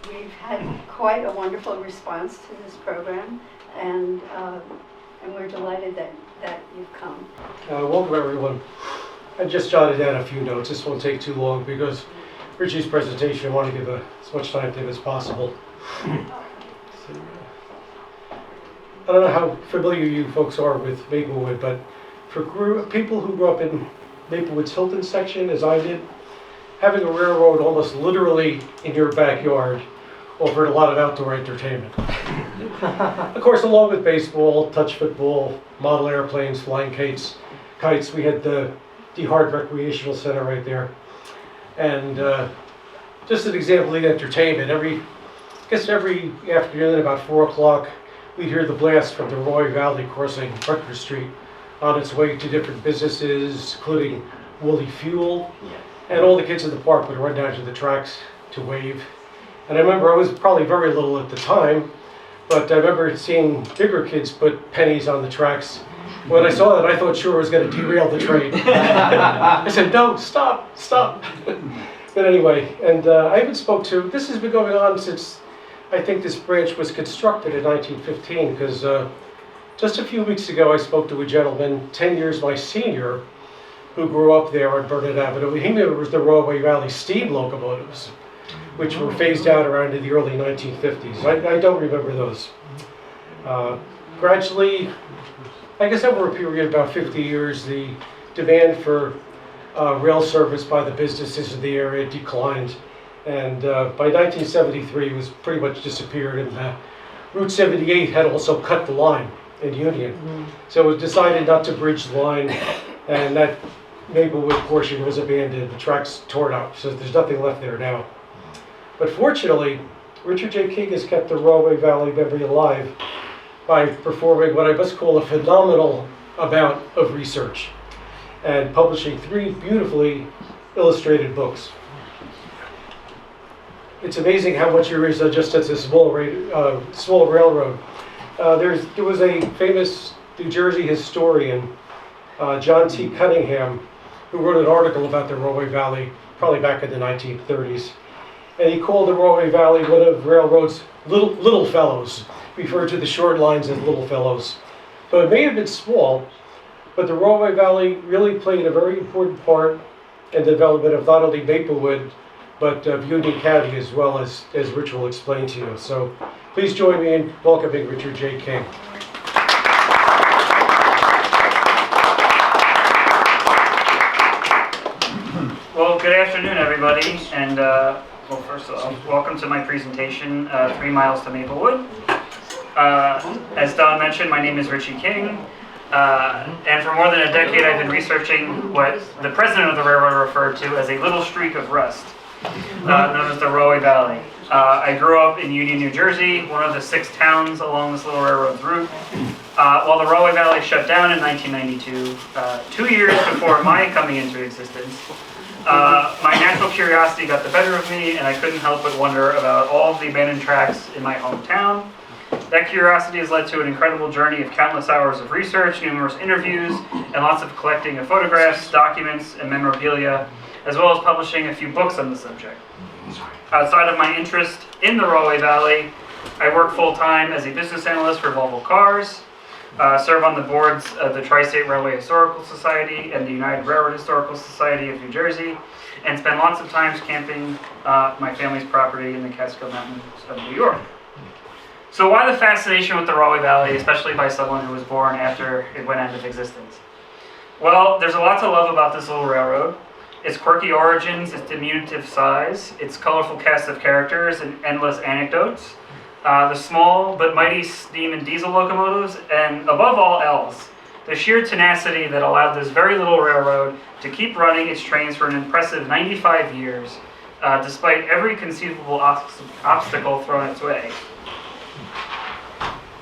we've had quite a wonderful response to this program, and we're delighted that you've come. Welcome everyone. I just jotted down a few notes. This won't take too long because Richie's presentation I want to give as much time to him as possible. So, I don't know how familiar you folks are with Maplewood, but for people who grew up in Maplewood's Hilton section, as I did, having a railroad almost literally in your backyard offered a lot of outdoor entertainment. Of course, along with baseball, touch football, model airplanes, flying kites, we had the Hard Recreational Center right there. And just an example of the entertainment, every afternoon about 4 o'clock, we'd hear the blast from the Rahway Valley crossing Butler Street on its way to different businesses, including Woolly Fuel. And all the kids in the park would run down to the tracks to wave. And I remember I was probably very little at the time, but I remember seeing bigger kids put pennies on the tracks. When I saw that, I thought sure it was going to derail the train. I said, no, stop. But anyway, and I even spoke to, this has been going on since I think this branch was constructed in 1915, because just a few weeks ago I spoke to a gentleman, 10 years my senior, who grew up there on Burnett Avenue. He remembers the Rahway Valley steam locomotives, which were phased out around in the early 1950s. I don't remember those. Gradually, I guess over a period of about 50 years, the demand for rail service by the businesses in the area declined. And by 1973, it was pretty much disappeared. And Route 78 had also cut the line in Union. So it was decided not to bridge the line, and that Maplewood portion was abandoned, the tracks torn up, so there's nothing left there now. But fortunately, Richard J. King has kept the Rahway Valley memory alive by performing what I must call a phenomenal amount of research and publishing 3 beautifully illustrated books. It's amazing how much there is just as a small railroad. There was a famous New Jersey historian, John T. Cunningham, who wrote an article about the Rahway Valley probably back in the 1930s. And he called the Rahway Valley one of railroad's little fellows, referred to the short lines as little fellows. So it may have been small, but the Rahway Valley really played a very important part in the development of not only Maplewood, but of Union County, as well as Rich will explain to you. So please join me in welcoming Richard J. King. Well, good afternoon, everybody, and well, first of all, welcome to my presentation, 3 Miles to Maplewood. As Don mentioned, my name is Richie King, and for more than a decade I've been researching what the president of the railroad referred to as a little streak of rust, known as the Rahway Valley. I grew up in Union, New Jersey, one of the 6 towns along this little railroad route. While the Rahway Valley shut down in 1992, 2 years before my coming into existence, my natural curiosity got the better of me, and I couldn't help but wonder about all of the abandoned tracks in my hometown. That curiosity has led to an incredible journey of countless hours of research, numerous interviews, and lots of collecting of photographs, documents, and memorabilia, as well as publishing a few books on the subject. Outside of my interest in the Rahway Valley, I work full-time as a business analyst for Volvo Cars, serve on the boards of the Tri-State Railway Historical Society and the United Railroad Historical Society of New Jersey, and spend lots of times camping my family's property in the Catskill Mountains of New York. So why the fascination with the Rahway Valley, especially by someone who was born after it went out of existence? Well, there's a lot to love about this little railroad. Its quirky origins, its diminutive size, its colorful cast of characters and endless anecdotes, the small but mighty steam and diesel locomotives, and above all else, the sheer tenacity that allowed this very little railroad to keep running its trains for an impressive 95 years, despite every conceivable obstacle thrown its way.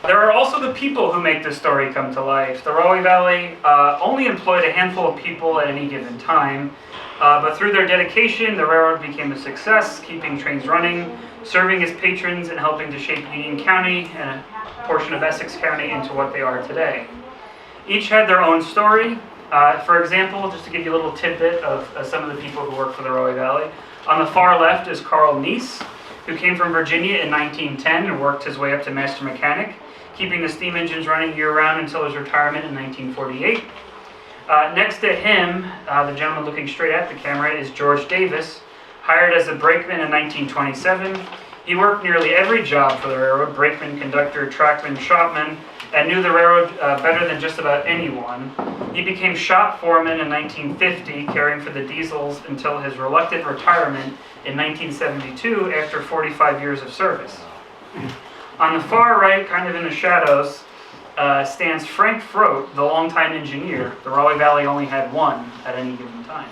There are also the people who make this story come to life. The Rahway Valley only employed a handful of people at any given time, but through their dedication, the railroad became a success, keeping trains running, serving its patrons, and helping to shape Union County and a portion of Essex County into what they are today. Each had their own story. For example, just to give you a little tidbit of some of the people who work for the Rahway Valley, on the far left is Carl Neese, who came from Virginia in 1910 and worked his way up to master mechanic, keeping the steam engines running year-round until his retirement in 1948. Next to him, the gentleman looking straight at the camera, is George Davis, hired as a brakeman in 1927. He worked nearly every job for the railroad, brakeman, conductor, trackman, shopman, and knew the railroad better than just about anyone. He became shop foreman in 1950, caring for the diesels until his reluctant retirement in 1972 after 45 years of service. On the far right, kind of in the shadows, stands Frank Frote, the longtime engineer. The Rahway Valley only had one at any given time.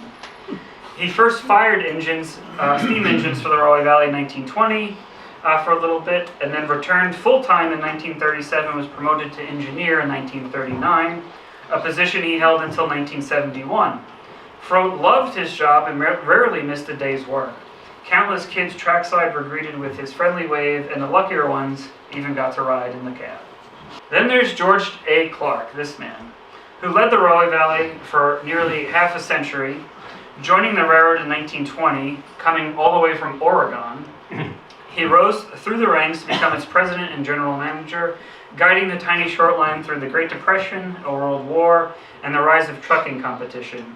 He first fired steam engines for the Rahway Valley in 1920 for a little bit, and then returned full-time in 1937, was promoted to engineer in 1939, a position he held until 1971. Frote loved his job and rarely missed a day's work. Countless kids trackside were greeted with his friendly wave, and the luckier ones even got to ride in the cab. Then there's George A. Clark, this man, who led the Rahway Valley for nearly half a century, joining the railroad in 1920, coming all the way from Oregon. He rose through the ranks to become its president and general manager, guiding the tiny short line through the Great Depression, a World War, and the rise of trucking competition.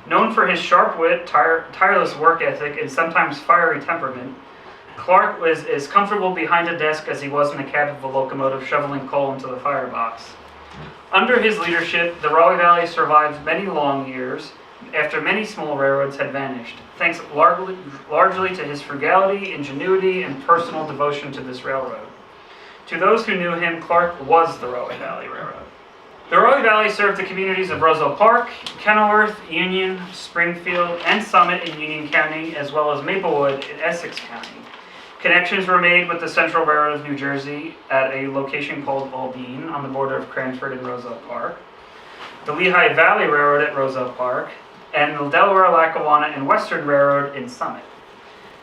Known for his sharp wit, tireless work ethic, and sometimes fiery temperament, Clark was as comfortable behind a desk as he was in the cab of a locomotive shoveling coal into the firebox. Under his leadership, the Rahway Valley survived many long years after many small railroads had vanished, thanks largely to his frugality, ingenuity, and personal devotion to this railroad. To those who knew him, Clark was the Rahway Valley Railroad. The Rahway Valley served the communities of Roselle Park, Kenilworth, Union, Springfield, and Summit in Union County, as well as Maplewood in Essex County. Connections were made with the Central Railroad of New Jersey at a location called Aldine on the border of Cranford and Roselle Park, the Lehigh Valley Railroad at Roselle Park, and the Delaware, Lackawanna, and Western Railroad in Summit.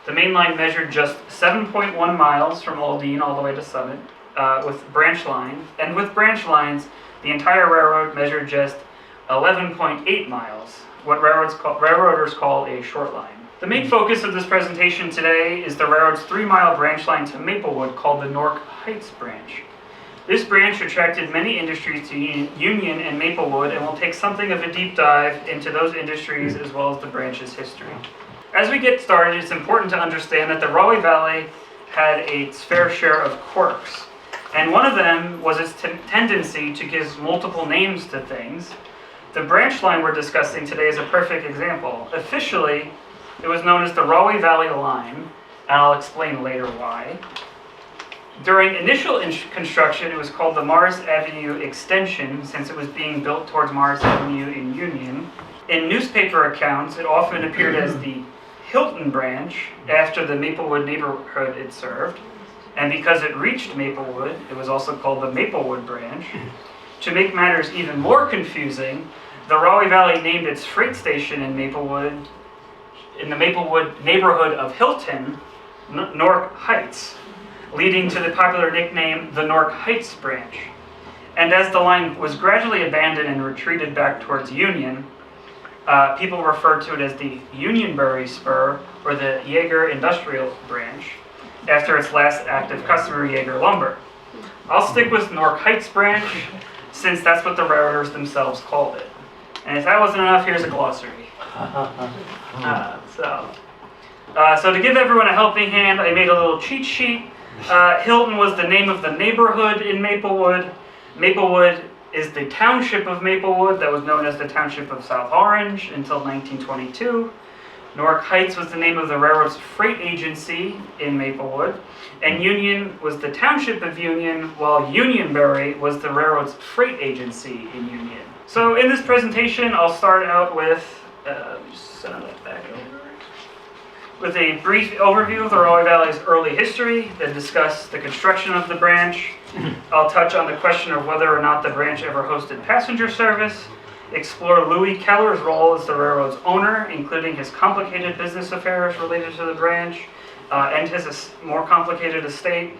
The main line measured just 7.1 miles from Aldine all the way to Summit, with branch lines, the entire railroad measured just 11.8 miles, what railroaders call a short line. The main focus of this presentation today is the railroad's 3-mile branch line to Maplewood called the Newark Heights Branch. This branch attracted many industries to Union and Maplewood, and will take something of a deep dive into those industries as well as the branch's history. As we get started, it's important to understand that the Rahway Valley had its fair share of quirks, and one of them was its tendency to give multiple names to things. The branch line we're discussing today is a perfect example. Officially, it was known as the Rahway Valley Line, and I'll explain later why. During initial construction, it was called the Mars Avenue Extension, since it was being built towards Mars Avenue in Union. In newspaper accounts, it often appeared as the Hilton branch, after the Maplewood neighborhood it served. And because it reached Maplewood, it was also called the Maplewood branch. To make matters even more confusing, the Rahway Valley named its freight station in the Maplewood neighborhood of Hilton, Newark Heights, leading to the popular nickname the Newark Heights Branch. And as the line was gradually abandoned and retreated back towards Union, people referred to it as the Unionbury Spur or the Yeager Industrial Branch, after its last active customer, Yeager Lumber. I'll stick with Newark Heights Branch, since that's what the railroaders themselves called it. And if that wasn't enough, here's a glossary. So to give everyone a helping hand, I made a little cheat sheet. Hilton was the name of the neighborhood in Maplewood. Maplewood is the township of Maplewood that was known as the township of South Orange until 1922. Newark Heights was the name of the railroad's freight agency in Maplewood, and Union was the township of Union, while Unionbury was the railroad's freight agency in Union. So in this presentation, I'll start out with, just send that back over, with a brief overview of the Rahway Valley's early history, then discuss the construction of the branch. I'll touch on the question of whether or not the branch ever hosted passenger service, explore Louis Keller's role as the railroad's owner, including his complicated business affairs related to the branch, and his more complicated estate,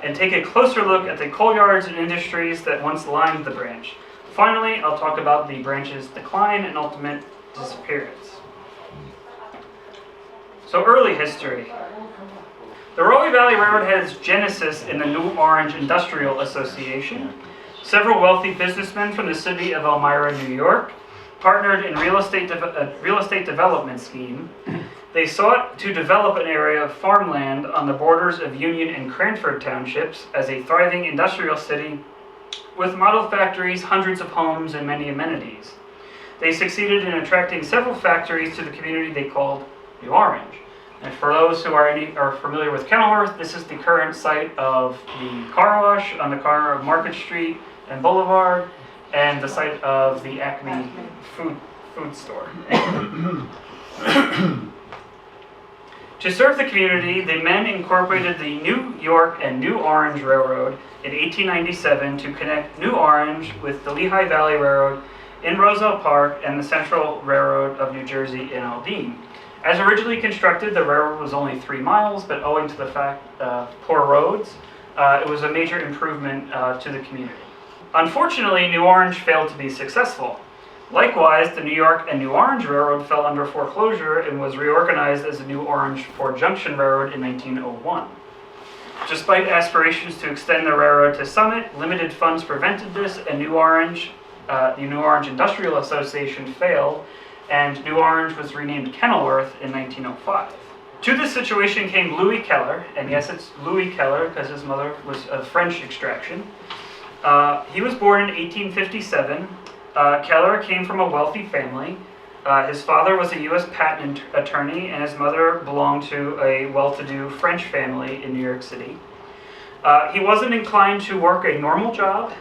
and take a closer look at the coal yards and industries that once lined the branch. Finally, I'll talk about the branch's decline and ultimate disappearance. So early history. The Rahway Valley Railroad had its genesis in the New Orange Industrial Association. Several wealthy businessmen from the city of Elmira, New York, partnered in a real estate development scheme. They sought to develop an area of farmland on the borders of Union and Cranford townships as a thriving industrial city with model factories, hundreds of homes, and many amenities. They succeeded in attracting several factories to the community they called New Orange. And for those who are familiar with Kenilworth, this is the current site of the car wash on the corner of Market Street and Boulevard, and the site of the Acme food store. To serve the community, the men incorporated the New York and New Orange Railroad in 1897 to connect New Orange with the Lehigh Valley Railroad in Roselle Park and the Central Railroad of New Jersey in Aldine. As originally constructed, the railroad was only 3 miles, but owing to the fact of poor roads, it was a major improvement to the community. Unfortunately, New Orange failed to be successful. Likewise, the New York and New Orange Railroad fell under foreclosure and was reorganized as the New Orange Fort Junction Railroad in 1901. Despite aspirations to extend the railroad to Summit, limited funds prevented this, and the New Orange Industrial Association failed, and New Orange was renamed Kenilworth in 1905. To this situation came Louis Keller, and yes, it's Louis Keller because his mother was of French extraction. He was born in 1857. Keller came from a wealthy family. His father was a U.S. patent attorney, and his mother belonged to a well-to-do French family in New York City. He wasn't inclined to work a normal job,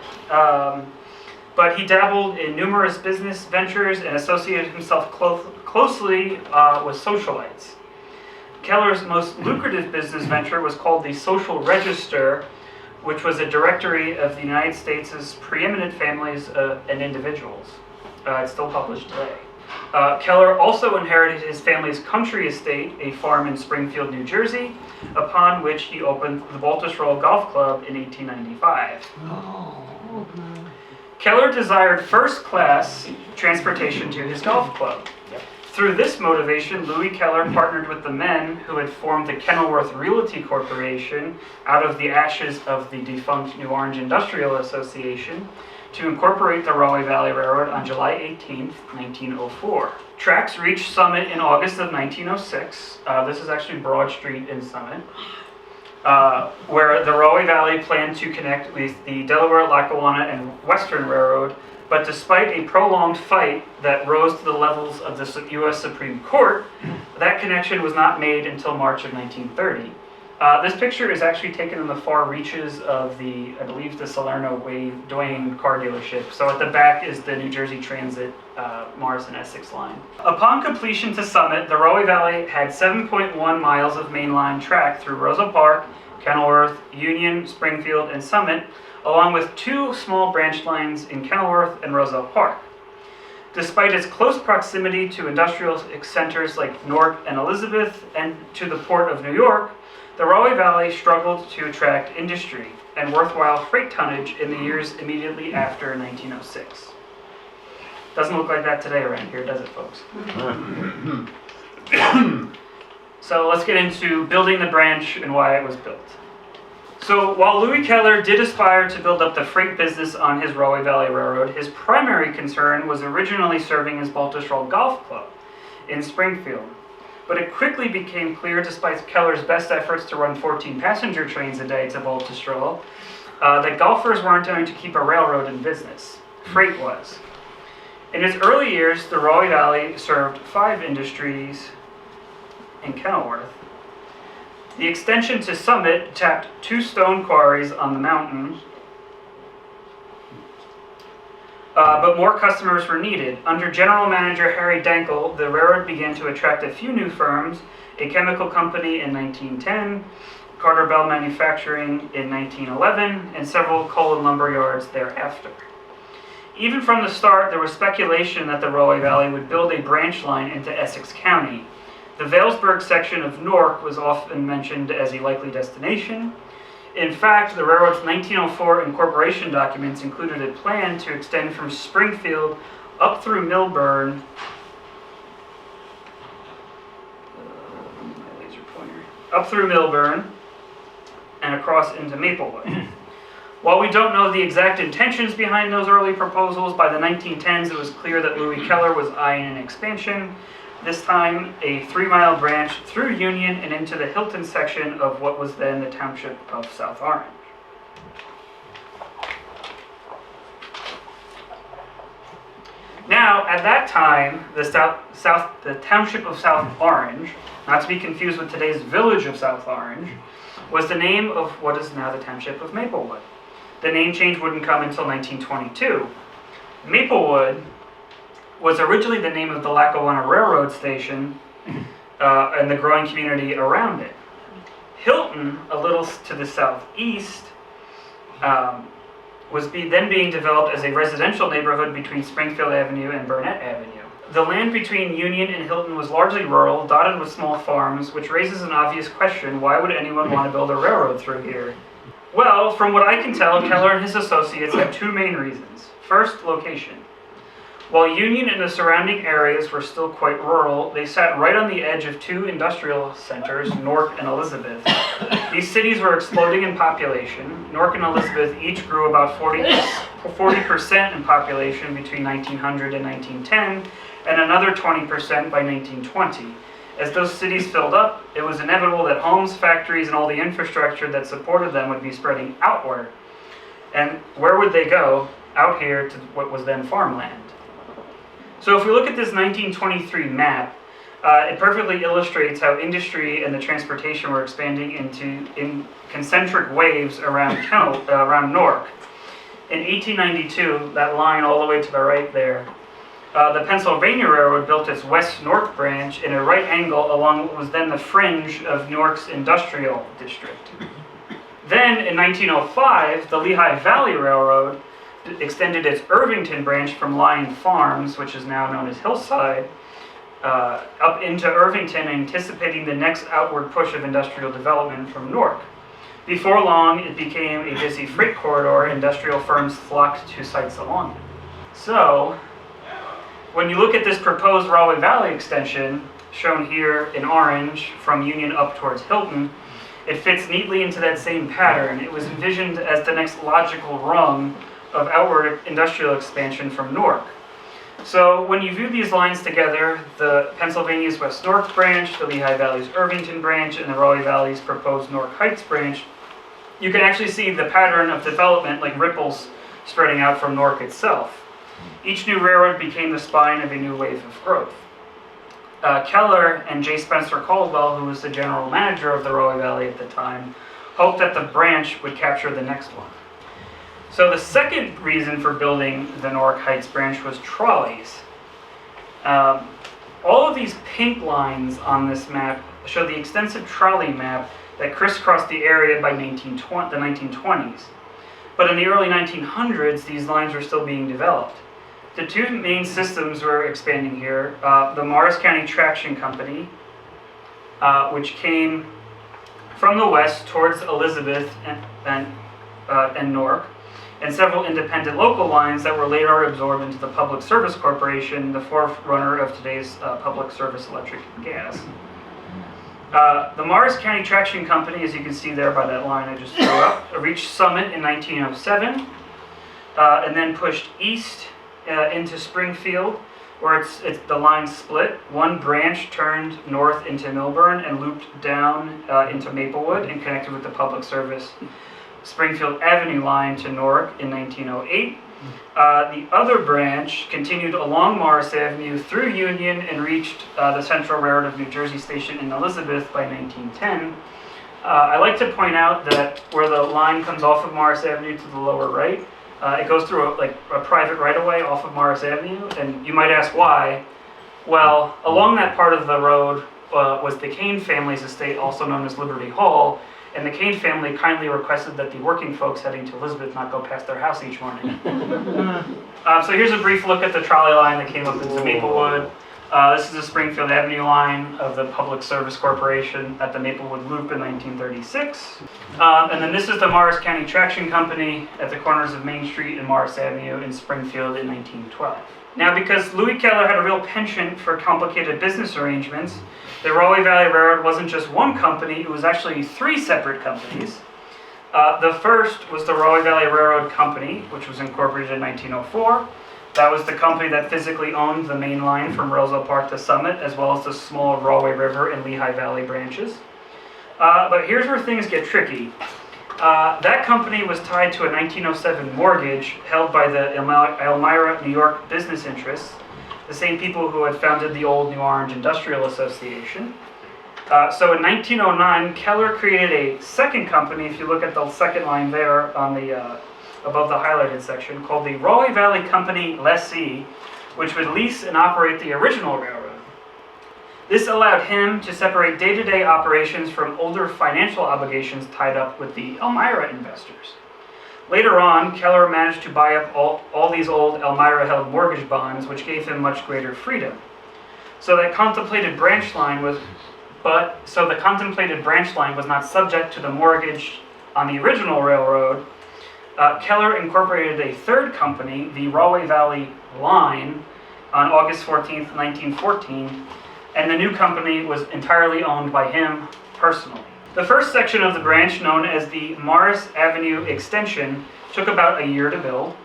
but he dabbled in numerous business ventures and associated himself closely with socialites. Keller's most lucrative business venture was called the Social Register, which was a directory of the United States' preeminent families and individuals. It's still published today. Keller also inherited his family's country estate, a farm in Springfield, New Jersey, upon which he opened the Baltusrol Golf Club in 1895. Keller desired first-class transportation to his golf club. Through this motivation, Louis Keller partnered with the men who had formed the Kenilworth Realty Corporation out of the ashes of the defunct New Orange Industrial Association to incorporate the Rahway Valley Railroad on July 18, 1904. Tracks reached Summit in August of 1906. This is actually Broad Street in Summit, where the Rahway Valley planned to connect with the Delaware, Lackawanna, and Western Railroad. But despite a prolonged fight that rose to the levels of the U.S. Supreme Court, that connection was not made until March of 1930. This picture is actually taken in the far reaches of I believe, the Salerno Duane car dealership. So at the back is the New Jersey Transit Morrison Essex line. Upon completion to Summit, the Rahway Valley had 7.1 miles of mainline track through Roselle Park, Kenilworth, Union, Springfield, and Summit, along with 2 small branch lines in Kenilworth and Roselle Park. Despite its close proximity to industrial centers like Newark and Elizabeth and to the Port of New York, the Rahway Valley struggled to attract industry and worthwhile freight tonnage in the years immediately after 1906. Doesn't look like that today around here, does it, folks? So let's get into building the branch and why it was built. So while Louis Keller did aspire to build up the freight business on his Rahway Valley Railroad, his primary concern was originally serving his Baltusrol Golf Club in Springfield. But it quickly became clear, despite Keller's best efforts to run 14 passenger trains a day to Baltusrol, that golfers weren't going to keep a railroad in business. Freight was. In its early years, the Rahway Valley served 5 industries in Kenilworth. The extension to Summit tapped 2 stone quarries on the mountain, but more customers were needed. Under General Manager Harry Dankel, the railroad began to attract a few new firms, a chemical company in 1910, Carter Bell Manufacturing in 1911, and several coal and lumber yards thereafter. Even from the start, there was speculation that the Rahway Valley would build a branch line into Essex County. The Vailsburg section of Newark was often mentioned as a likely destination. In fact, the railroad's 1904 incorporation documents included a plan to extend from Springfield up through Millburn. Up through Millburn, and across into Maplewood. While we don't know the exact intentions behind those early proposals, by the 1910s it was clear that Louis Keller was eyeing an expansion, this time a 3-mile branch through Union and into the Hilton section of what was then the township of South Orange. Now, at that time, the township of South Orange, not to be confused with today's village of South Orange, was the name of what is now the township of Maplewood. The name change wouldn't come until 1922. Maplewood was originally the name of the Lackawanna Railroad station and the growing community around it. Hilton, a little to the southeast, was then being developed as a residential neighborhood between Springfield Avenue and Burnett Avenue. The land between Union and Hilton was largely rural, dotted with small farms, which raises an obvious question: why would anyone want to build a railroad through here? Well, from what I can tell, Keller and his associates had 2 main reasons. First, location. While Union and the surrounding areas were still quite rural, they sat right on the edge of 2 industrial centers, Newark and Elizabeth. These cities were exploding in population. Newark and Elizabeth each grew about 40% in population between 1900 and 1910, and another 20% by 1920. As those cities filled up, it was inevitable that homes, factories, and all the infrastructure that supported them would be spreading outward. And where would they go? Out here to what was then farmland. So if we look at this 1923 map, it perfectly illustrates how industry and the transportation were expanding in concentric waves around Newark. In 1892, that line all the way to the right there, the Pennsylvania Railroad built its West Newark branch in a right angle along what was then the fringe of Newark's industrial district. Then in 1905, the Lehigh Valley Railroad extended its Irvington branch from Lyon Farms, which is now known as Hillside, up into Irvington, anticipating the next outward push of industrial development from Newark. Before long, it became a busy freight corridor. Industrial firms flocked to sites along it. So, when you look at this proposed Rahway Valley extension, shown here in orange from Union up towards Hilton, it fits neatly into that same pattern. It was envisioned as the next logical rung of outward industrial expansion from Newark. So when you view these lines together, the Pennsylvania's West Newark branch, the Lehigh Valley's Irvington branch, and the Rahway Valley's proposed Newark Heights branch, you can actually see the pattern of development like ripples spreading out from Newark itself. Each new railroad became the spine of a new wave of growth. Keller and J. Spencer Caldwell, who was the general manager of the Rahway Valley at the time, hoped that the branch would capture the next one. So the second reason for building the Newark Heights branch was trolleys. All of these pink lines on this map show the extensive trolley map that crisscrossed the area by the 1920s. But in the early 1900s, these lines were still being developed. The 2 main systems were expanding here. The Morris County Traction Company, which came from the west towards Elizabeth and Newark, and several independent local lines that were later absorbed into the Public Service Corporation, the forerunner of today's public service electric and gas. The Morris County Traction Company, as you can see there by that line I just threw up, reached Summit in 1907, and then pushed east into Springfield, where the line split. One branch turned north into Milburn and looped down into Maplewood and connected with the Public Service Springfield Avenue line to Newark in 1908. The other branch continued along Morris Avenue through Union and reached the Central Railroad of New Jersey Station in Elizabeth by 1910. I like to point out that where the line comes off of Morris Avenue to the lower right, it goes through a private right-of-way off of Morris Avenue, and you might ask why. Well, along that part of the road was the Kane family's estate, also known as Liberty Hall, and the Kane family kindly requested that the working folks heading to Elizabeth not go past their house each morning. So here's a brief look at the trolley line that came up into Maplewood. This is the Springfield Avenue line of the Public Service Corporation at the Maplewood Loop in 1936. And then this is the Morris County Traction Company at the corners of Main Street and Morris Avenue in Springfield in 1912. Now, because Louis Keller had a real penchant for complicated business arrangements, the Rahway Valley Railroad wasn't just one company, it was actually 3 separate companies. The first was the Rahway Valley Railroad Company, which was incorporated in 1904. That was the company that physically owned the main line from Roseville Park to Summit, as well as the small Rahway River and Lehigh Valley branches. But here's where things get tricky. That company was tied to a 1907 mortgage held by the Elmira, New York business interests, the same people who had founded the old New Orange Industrial Association. So in 1909, Keller created a second company, if you look at the second line there on the above the highlighted section, called the Rahway Valley Company Lessee, which would lease and operate the original railroad. This allowed him to separate day-to-day operations from older financial obligations tied up with the Elmira investors. Later on, Keller managed to buy up all these old Elmira-held mortgage bonds, which gave him much greater freedom. So the contemplated branch line was not subject to the mortgage on the original railroad. Keller incorporated a third company, the Rahway Valley Line, on August 14th, 1914, and the new company was entirely owned by him personally. The first section of the branch, known as the Morris Avenue Extension, took about a year to build.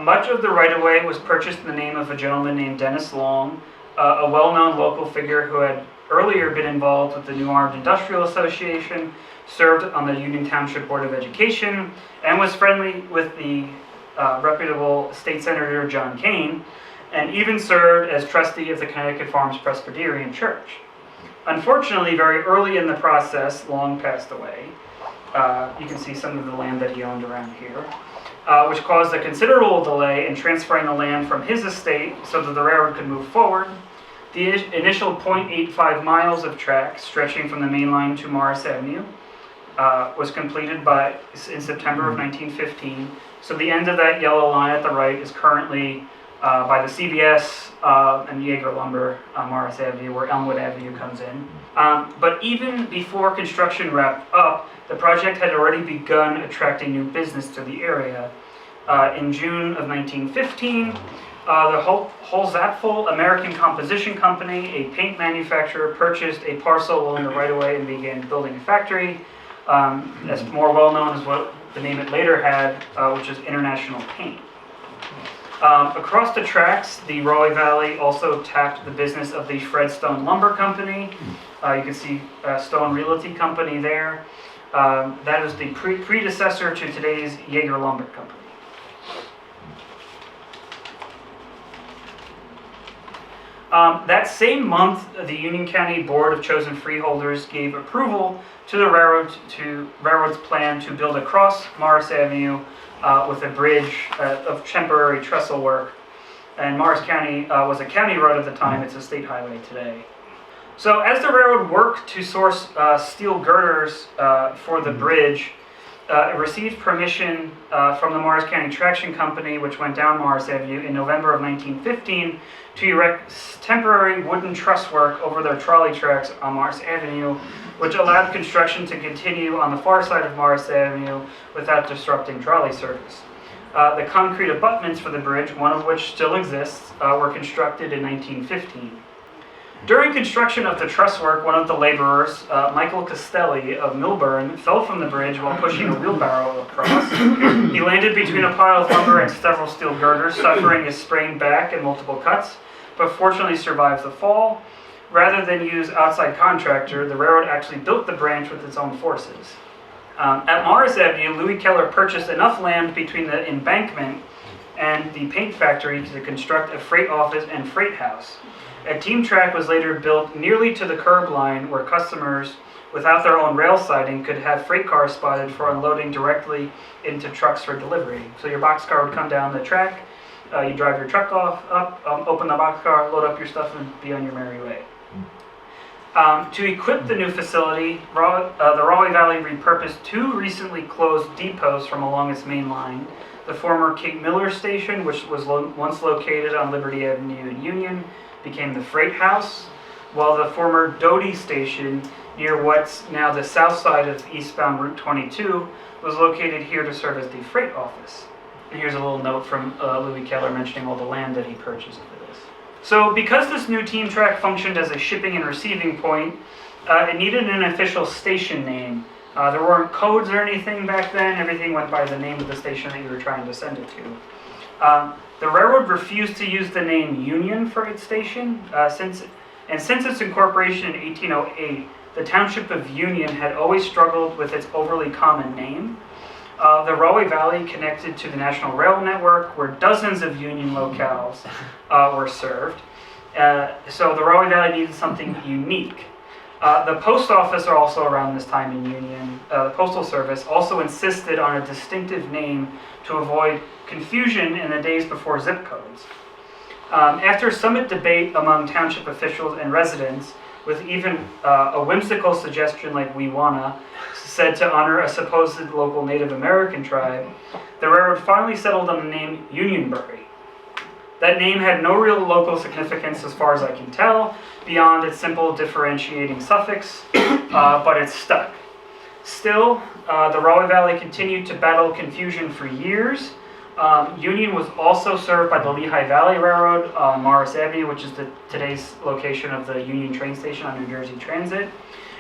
Much of the right-of-way was purchased in the name of a gentleman named Dennis Long, a well-known local figure who had earlier been involved with the New Orange Industrial Association, served on the Union Township Board of Education, and was friendly with the reputable State Senator John Kane, and even served as trustee of the Connecticut Farms Presbyterian Church. Unfortunately, very early in the process, Long passed away. You can see some of the land that he owned around here, which caused a considerable delay in transferring the land from his estate so that the railroad could move forward. The initial 0.85 miles of track stretching from the main line to Morris Avenue was completed in September of 1915. So the end of that yellow line at the right is currently by the CVS and Jaeger Lumber on Morris Avenue, where Elmwood Avenue comes in. But even before construction wrapped up, the project had already begun attracting new business to the area. In June of 1915, the Holzapfel American Composition Company, a paint manufacturer, purchased a parcel along the right-of-way and began building a factory, as more well-known as what the name it later had, which is International Paint. Across the tracks, the Rahway Valley also tapped the business of the Fred Stone Lumber Company. You can see Stone Realty Company there. That is the predecessor to today's Jaeger Lumber Company. That same month, the Union County Board of Chosen Freeholders gave approval to the railroad's plan to build across Morris Avenue with a bridge of temporary trestle work. And Morris County was a county road at the time. It's a state highway today. So as the railroad worked to source steel girders for the bridge, it received permission from the Morris County Traction Company, which went down Morris Avenue in November of 1915, to erect temporary wooden truss work over their trolley tracks on Morris Avenue, which allowed construction to continue on the far side of Morris Avenue without disrupting trolley service. The concrete abutments for the bridge, one of which still exists, were constructed in 1915. During construction of the truss work, one of the laborers, Michael Castelli of Milburn, fell from the bridge while pushing a wheelbarrow across. He landed between a pile of lumber and several steel girders, suffering a sprained back and multiple cuts, but fortunately survived the fall. Rather than use outside contractor, the railroad actually built the branch with its own forces. At Morris Avenue, Louis Keller purchased enough land between the embankment and the paint factory to construct a freight office and freight house. A team track was later built nearly to the curb line where customers without their own rail siding could have freight cars spotted for unloading directly into trucks for delivery. So your boxcar would come down the track, you drive your truck open the boxcar, load up your stuff, and be on your merry way. To equip the new facility, the Rahway Valley repurposed two recently closed depots from along its main line. The former Kate Miller Station, which was once located on Liberty Avenue in Union, became the Freight House, while the former Doty Station, near what's now the south side of eastbound Route 22, was located here to serve as the freight office. And here's a little note from Louis Keller mentioning all the land that he purchased for this. So because this new team track functioned as a shipping and receiving point, it needed an official station name. There weren't codes or anything back then. Everything went by the name of the station that you were trying to send it to. The railroad refused to use the name Union for its station. Since its incorporation in 1808, the township of Union had always struggled with its overly common name. The Rahway Valley connected to the National Rail Network, where dozens of Union locales were served. So the Rahway Valley needed something unique. The post office are also around this time in Union. The Postal Service also insisted on a distinctive name to avoid confusion in the days before zip codes. After some debate among township officials and residents, with even a whimsical suggestion like "we wanna," said to honor a supposed local Native American tribe, the railroad finally settled on the name Unionbury. That name had no real local significance as far as I can tell, beyond its simple differentiating suffix, but it stuck. Still, the Rahway Valley continued to battle confusion for years. Union was also served by the Lehigh Valley Railroad on Morris Avenue, which is today's location of the Union train station on New Jersey Transit,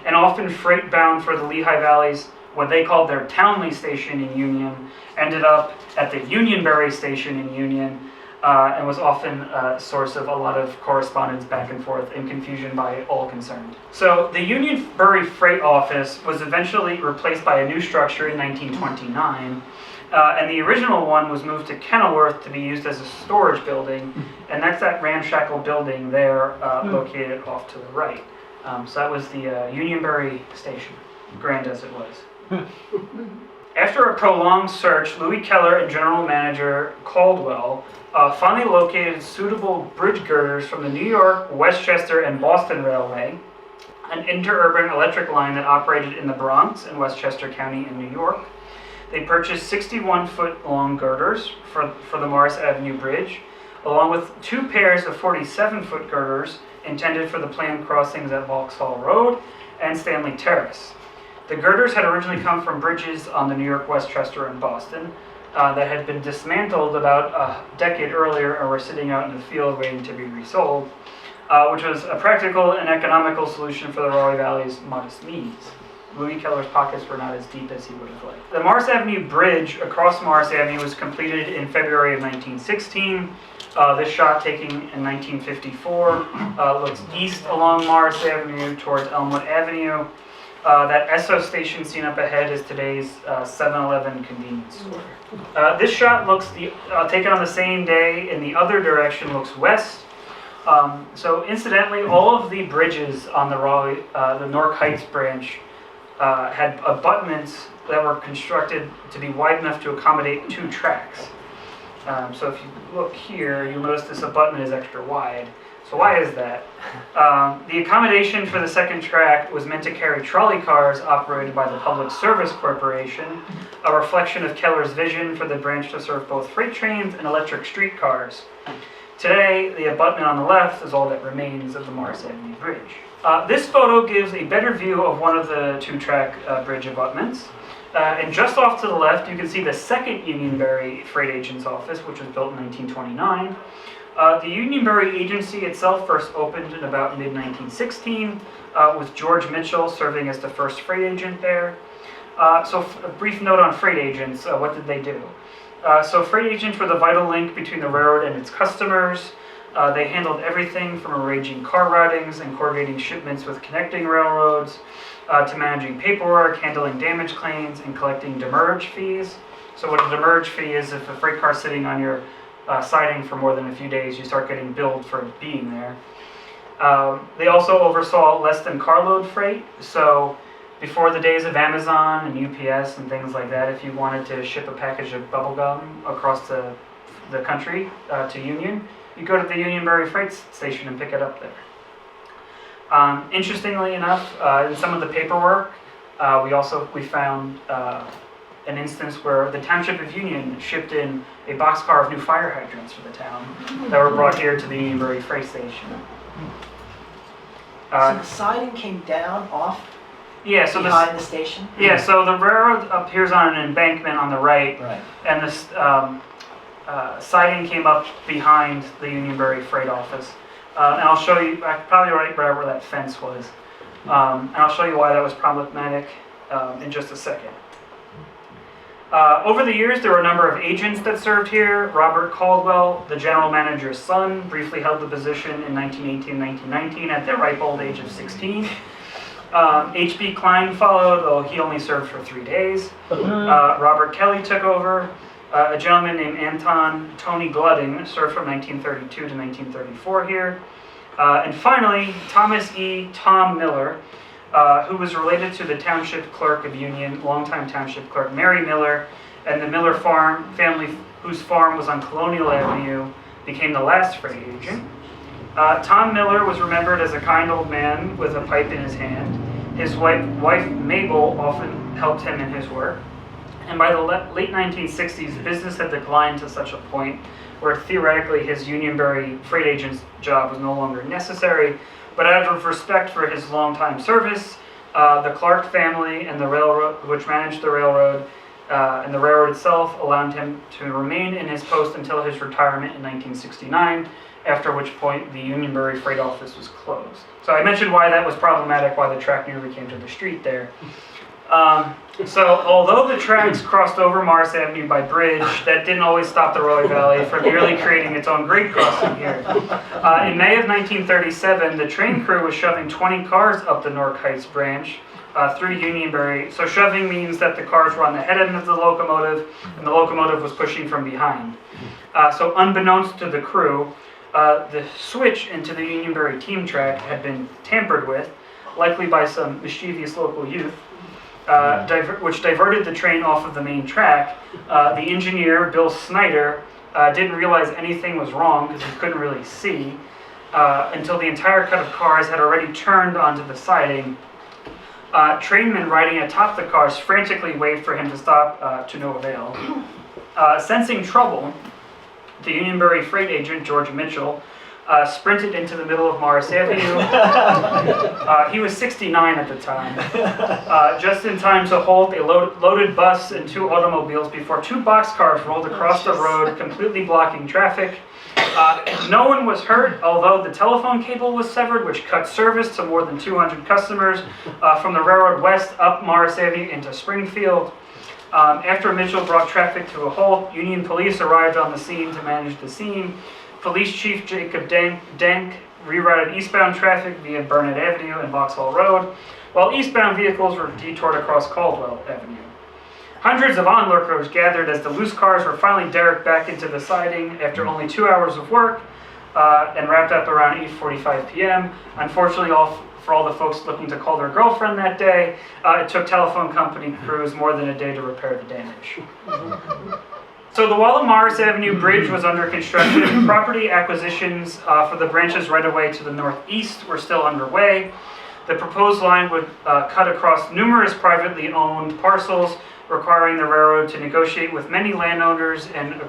and often freight bound for the Lehigh Valley's, what they called their Townley station in Union, ended up at the Unionbury station in Union, and was often a source of a lot of correspondence back and forth and confusion by all concerned. So the Unionbury Freight Office was eventually replaced by a new structure in 1929, and the original one was moved to Kenilworth to be used as a storage building, and that's that ramshackle building there located off to the right. So that was the Unionbury station, grand as it was. After a prolonged search, Louis Keller and General Manager Caldwell finally located suitable bridge girders from the New York, Westchester, and Boston Railway, an interurban electric line that operated in the Bronx and Westchester County in New York. They purchased 61-foot long girders for the Morris Avenue Bridge, along with 2 pairs of 47-foot girders intended for the planned crossings at Vauxhall Road and Stanley Terrace. The girders had originally come from bridges on the New York, Westchester, and Boston that had been dismantled about a decade earlier and were sitting out in the field waiting to be resold, which was a practical and economical solution for the Rahway Valley's modest needs. Louis Keller's pockets were not as deep as he would have liked. The Morris Avenue Bridge across Morris Avenue was completed in February of 1916. This shot taken in 1954 looks east along Morris Avenue towards Elmwood Avenue. That Esso station seen up ahead is today's 7-Eleven convenience store. This shot looks taken on the same day in the other direction looks west. So incidentally, all of the bridges on the Newark Heights Branch had abutments that were constructed to be wide enough to accommodate 2 tracks. So if you look here, you'll notice this abutment is extra wide. So why is that? The accommodation for the second track was meant to carry trolley cars operated by the Public Service Corporation, a reflection of Keller's vision for the branch to serve both freight trains and electric streetcars. Today, the abutment on the left is all that remains of the Morris Avenue Bridge. This photo gives a better view of one of the 2-track bridge abutments. And just off to the left, you can see the second Unionbury Freight Agent's office, which was built in 1929. The Unionbury Agency itself first opened in about mid-1916, with George Mitchell serving as the first freight agent there. So a brief note on freight agents, what did they do? So freight agents were the vital link between the railroad and its customers. They handled everything from arranging car routings and coordinating shipments with connecting railroads, to managing paperwork, handling damage claims, and collecting demurrage fees. So what a demurrage fee is, if a freight car is sitting on your siding for more than a few days, you start getting billed for being there. They also oversaw less than carload freight. So before the days of Amazon and UPS and things like that, if you wanted to ship a package of bubblegum across the country to Union, you go to the Unionbury Freight Station and pick it up there. Interestingly enough, in some of the paperwork, we found an instance where the Township of Union shipped in a boxcar of new fire hydrants for the town that were brought here to the Unionbury Freight Station. So the siding came down off behind the station? Yeah, so the railroad appears on an embankment on the right, and this siding came up behind the Unionbury Freight Office. And I'll show you, probably right where that fence was. And I'll show you why that was problematic. in just a second. Over the years, there were a number of agents that served here. Robert Caldwell, the general manager's son, briefly held the position in 1918-1919 at the ripe old age of 16. H.B. Klein followed, though he only served for 3 days. Robert Kelly took over. A gentleman named Tony Gludding served from 1932 to 1934 here. And finally, Thomas E. Tom Miller, who was related to the township clerk of Union, longtime township clerk Mary Miller, and the Miller family, whose farm was on Colonial Avenue, became the last freight agent. Tom Miller was remembered as a kind old man with a pipe in his hand. His wife Mabel often helped him in his work. And by the late 1960s, business had declined to such a point where theoretically his Unionbury freight agent's job was no longer necessary. But out of respect for his longtime service, the Clark family and the railroad, which managed the railroad, and the railroad itself, allowed him to remain in his post until his retirement in 1969, after which point the Unionbury freight office was closed. So I mentioned why that was problematic, why the track nearly came to the street there. So although the tracks crossed over Morris Avenue by bridge, that didn't always stop the Rahway Valley from nearly creating its own grade crossing here. In May of 1937, the train crew was shoving 20 cars up the Newark Heights Branch through Unionbury. So shoving means that the cars were on the head end of the locomotive, and the locomotive was pushing from behind. So unbeknownst to the crew, the switch into the Unionbury team track had been tampered with, likely by some mischievous local youth. Which diverted the train off of the main track. The engineer, Bill Snyder, didn't realize anything was wrong because he couldn't really see until the entire cut of cars had already turned onto the siding. Trainmen riding atop the cars frantically waved for him to stop, to no avail. Sensing trouble, the Unionbury freight agent, George Mitchell, sprinted into the middle of Morris Avenue. He was 69 at the time. Just in time to halt a loaded bus and 2 automobiles before 2 boxcars rolled across the road, completely blocking traffic. No one was hurt, although the telephone cable was severed, which cut service to more than 200 customers from the railroad west up Morris Avenue into Springfield. After Mitchell brought traffic to a halt, Union police arrived on the scene to manage the scene. Police Chief Jacob Denk rerouted eastbound traffic via Burnett Avenue and Vauxhall Road, while eastbound vehicles were detoured across Caldwell Avenue. Hundreds of onlookers gathered as the loose cars were finally derricked back into the siding after only 2 hours of work and wrapped up around 8:45 p.m. Unfortunately, for all the folks looking to call their girlfriend that day, it took telephone company crews more than a day to repair the damage. So the Morris Avenue Bridge was under construction. Property acquisitions for the branches right away to the northeast were still underway. The proposed line would cut across numerous privately owned parcels, requiring the railroad to negotiate with many landowners and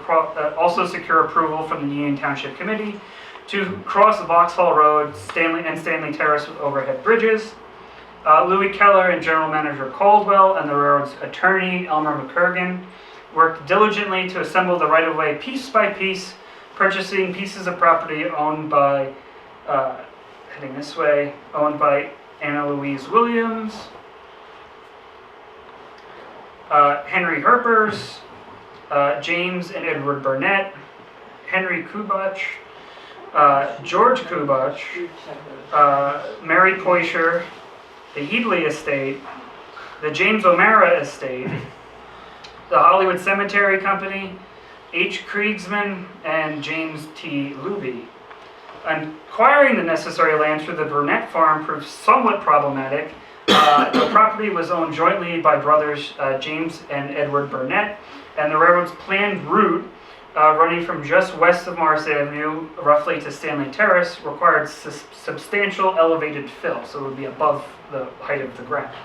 also secure approval from the Union Township Committee to cross Vauxhall Road, Stanley Terrace with overhead bridges. Louis Keller and General Manager Caldwell and the railroad's attorney, Elmer McCurgan, worked diligently to assemble the right-of-way piece by piece, purchasing pieces of property owned by, heading this way, owned by Anna Louise Williams, Henry Herpers, James and Edward Burnett, Henry Kubach, George Kubach, Mary Poisher, the Headley Estate, the James O'Mara Estate, the Hollywood Cemetery Company, H. Kriegsman, and James T. Luby. Acquiring the necessary land through the Burnett farm proved somewhat problematic. The property was owned jointly by brothers James and Edward Burnett, and the railroad's planned route, running from just west of Morris Avenue, roughly to Stanley Terrace, required substantial elevated fill, so it would be above the height of the ground.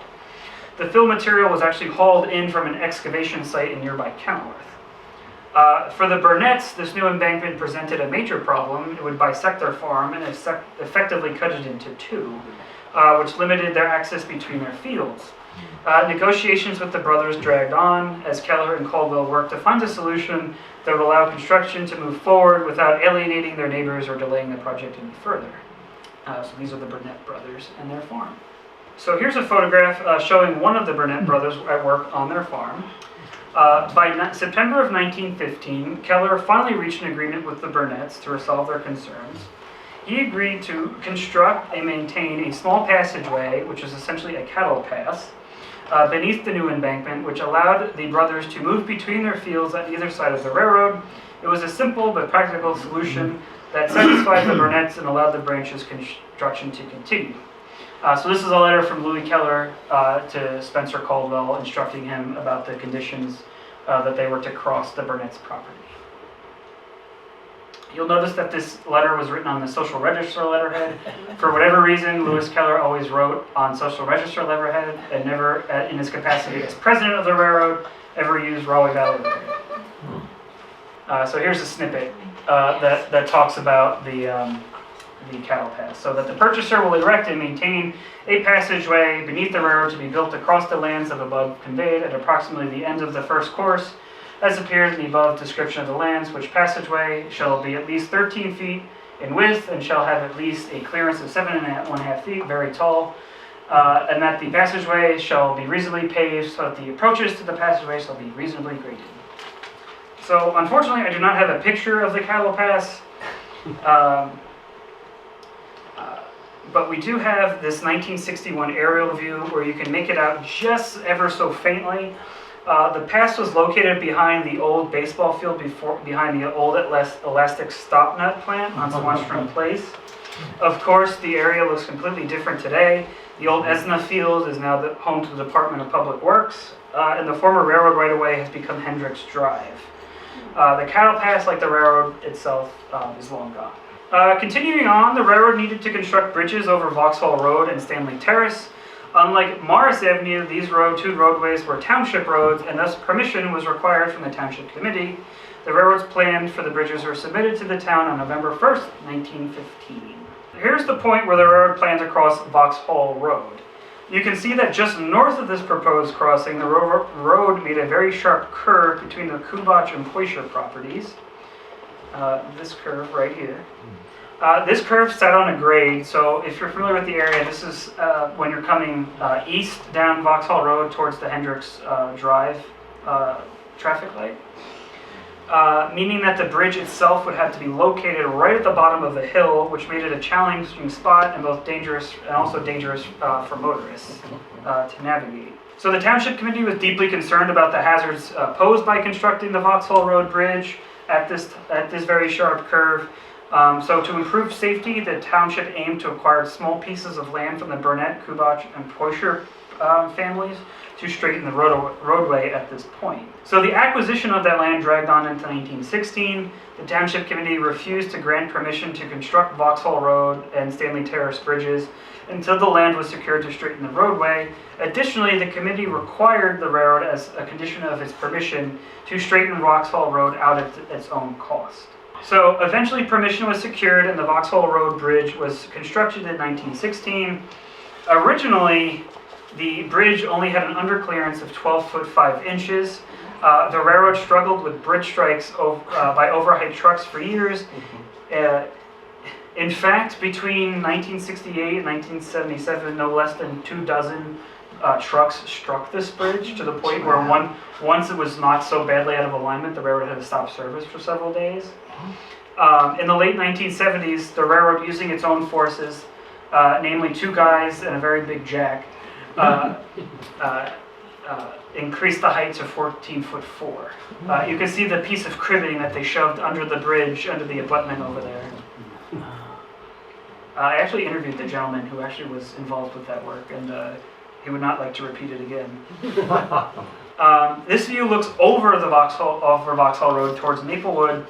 The fill material was actually hauled in from an excavation site in nearby Kenilworth. For the Burnetts, this new embankment presented a major problem. It would bisect their farm and effectively cut it into 2, which limited their access between their fields. Negotiations with the brothers dragged on as Keller and Caldwell worked to find a solution that would allow construction to move forward without alienating their neighbors or delaying the project any further. So these are the Burnett brothers and their farm. So here's a photograph showing one of the Burnett brothers at work on their farm. By September of 1915, Keller finally reached an agreement with the Burnetts to resolve their concerns. He agreed to construct and maintain a small passageway, which is essentially a cattle pass, beneath the new embankment, which allowed the brothers to move between their fields on either side of the railroad. It was a simple but practical solution that satisfied the Burnetts and allowed the branch's construction to continue. So this is a letter from Louis Keller to Spencer Caldwell instructing him about the conditions that they were to cross the Burnett's property. You'll notice that this letter was written on the Social Register letterhead. For whatever reason, Louis Keller always wrote on Social Register letterhead and never, in his capacity as president of the railroad, ever used Rahway Valley Railroad. So here's a snippet that talks about the cattle pass. So that the purchaser will erect and maintain a passageway beneath the railroad to be built across the lands of above conveyed at approximately the end of the first course, as appears in the above description of the lands, which passageway shall be at least 13 feet in width and shall have at least a clearance of 7.5 feet, very tall, and that the passageway shall be reasonably paved so that the approaches to the passageway shall be reasonably graded. So unfortunately, I do not have a picture of the cattle pass, but we do have this 1961 aerial view where you can make it out just ever so faintly. The pass was located behind the old baseball field, behind the old elastic stop nut plant on Swanstrom Place. Of course, the area looks completely different today. The old Esna field is now home to the Department of Public Works, and the former railroad right-of-way has become Hendricks Drive. The cattle pass, like the railroad itself, is long gone. Continuing on, the railroad needed to construct bridges over Vauxhall Road and Stanley Terrace. Unlike Morris Avenue, these two roadways were township roads, and thus permission was required from the township committee. The railroads planned for the bridges were submitted to the town on November 1st, 1915. Here's the point where the railroad planned to cross Vauxhall Road. You can see that just north of this proposed crossing, the road made a very sharp curve between the Kubach and Poischer properties. This curve right here. This curve sat on a grade, so if you're familiar with the area, this is when you're coming east down Vauxhall Road towards the Hendricks Drive traffic light, meaning that the bridge itself would have to be located right at the bottom of the hill, which made it a challenging spot and both dangerous and also dangerous for motorists to navigate. So the Township Committee was deeply concerned about the hazards posed by constructing the Vauxhall Road Bridge at this very sharp curve. So to improve safety, the township aimed to acquire small pieces of land from the Burnett, Kubach, and Poischer families to straighten the roadway at this point. So the acquisition of that land dragged on into 1916. The Township Committee refused to grant permission to construct Vauxhall Road and Stanley Terrace bridges until the land was secured to straighten the roadway. Additionally, the committee required the railroad, as a condition of its permission, to straighten Vauxhall Road out at its own cost. So eventually permission was secured and the Vauxhall Road Bridge was constructed in 1916. Originally, the bridge only had an underclearance of 12 foot 5 inches. The railroad struggled with bridge strikes by overheight trucks for years. In fact, between 1968 and 1977, no less than 24 trucks struck this bridge, to the point where once it was knocked so badly out of alignment, the railroad had to stop service for several days. In the late 1970s, the railroad, using its own forces, namely 2 guys and a very big jack, increased the height to 14 foot 4. You can see the piece of cribbing that they shoved under the bridge, under the abutment over there. I actually interviewed the gentleman who actually was involved with that work, and he would not like to repeat it again. This view looks over Vauxhall Road towards Maplewood.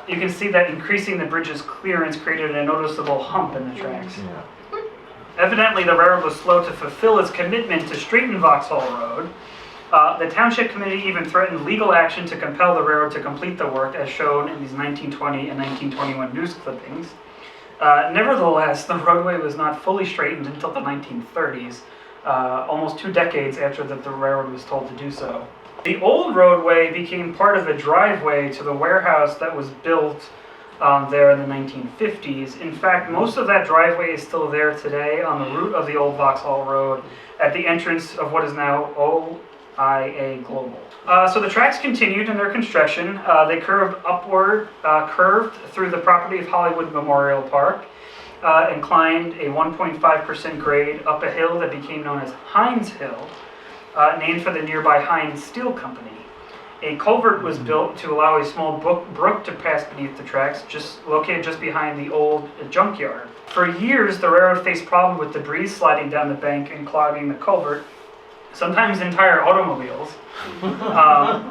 You can see that increasing the bridge's clearance created a noticeable hump in the tracks. Evidently, the railroad was slow to fulfill its commitment to straighten Vauxhall Road. The Township Committee even threatened legal action to compel the railroad to complete the work, as shown in these 1920 and 1921 news clippings. Nevertheless, the roadway was not fully straightened until the 1930s, almost 2 decades after the railroad was told to do so. The old roadway became part of a driveway to the warehouse that was built there in the 1950s. In fact, most of that driveway is still there today on the route of the old Vauxhall Road at the entrance of what is now OIA Global. So the tracks continued in their construction. They curved upward, curved through the property of Hollywood Memorial Park, and climbed a 1.5% grade up a hill that became known as Hines Hill, named for the nearby Hines Steel Company. A culvert was built to allow a small brook to pass beneath the tracks, located just behind the old junkyard. For years, the railroad faced problems with debris sliding down the bank and clogging the culvert, sometimes entire automobiles,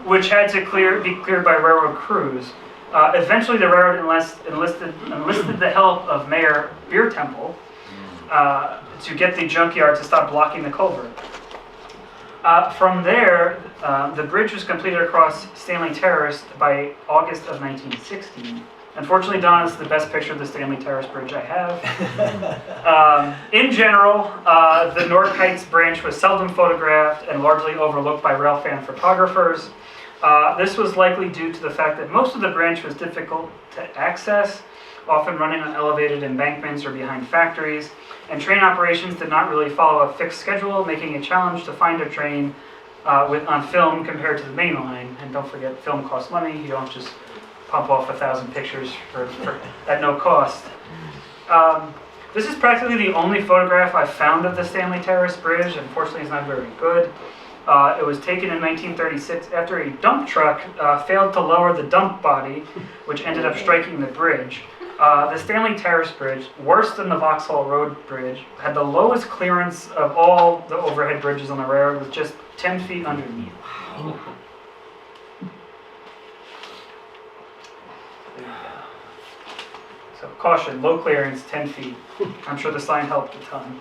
which had to be cleared by railroad crews. Eventually, the railroad enlisted the help of Mayor Beer Temple to get the junkyard to stop blocking the culvert. From there, the bridge was completed across Stanley Terrace by August of 1916. Unfortunately, Don, this is the best picture of the Stanley Terrace Bridge I have. In general, the Newark Heights Branch was seldom photographed and largely overlooked by rail fan photographers. This was likely due to the fact that most of the branch was difficult to access, often running on elevated embankments or behind factories, and train operations did not really follow a fixed schedule, making it a challenge to find a train on film compared to the main line. And don't forget, film costs money. You don't just pump off 1,000 pictures at no cost. This is practically the only photograph I've found of the Stanley Terrace Bridge. Unfortunately, it's not very good. It was taken in 1936 after a dump truck failed to lower the dump body, which ended up striking the bridge. The Stanley Terrace Bridge, worse than the Vauxhall Road Bridge, had the lowest clearance of all the overhead bridges on the railroad, with just 10 feet underneath. There you go. So caution, low clearance, 10 feet. I'm sure the sign helped a ton.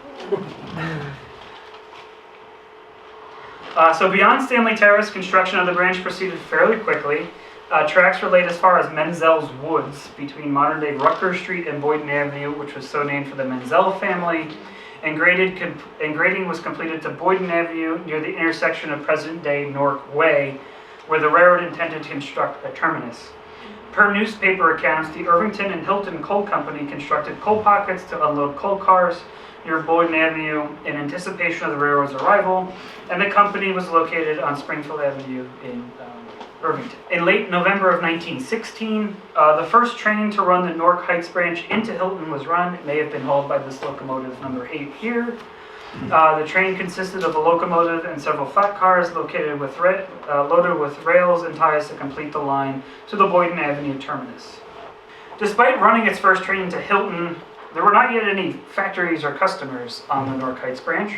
So beyond Stanley Terrace, construction of the branch proceeded fairly quickly. Tracks were laid as far as Menzel's Woods between modern-day Rutgers Street and Boyden Avenue, which was so named for the Menzel family, and grading was completed to Boyden Avenue near the intersection of present-day Newark Way, where the railroad intended to construct a terminus. Per newspaper accounts, the Irvington and Hilton Coal Company constructed coal pockets to unload coal cars near Boyden Avenue in anticipation of the railroad's arrival, and the company was located on Springfield Avenue in Irvington. In late November of 1916, the first train to run the Newark Heights Branch into Hilton was run. It may have been hauled by this locomotive number 8 here. The train consisted of a locomotive and several flat cars loaded with rails and ties to complete the line to the Boyden Avenue terminus. Despite running its first train to Hilton, there were not yet any factories or customers on the Newark Heights Branch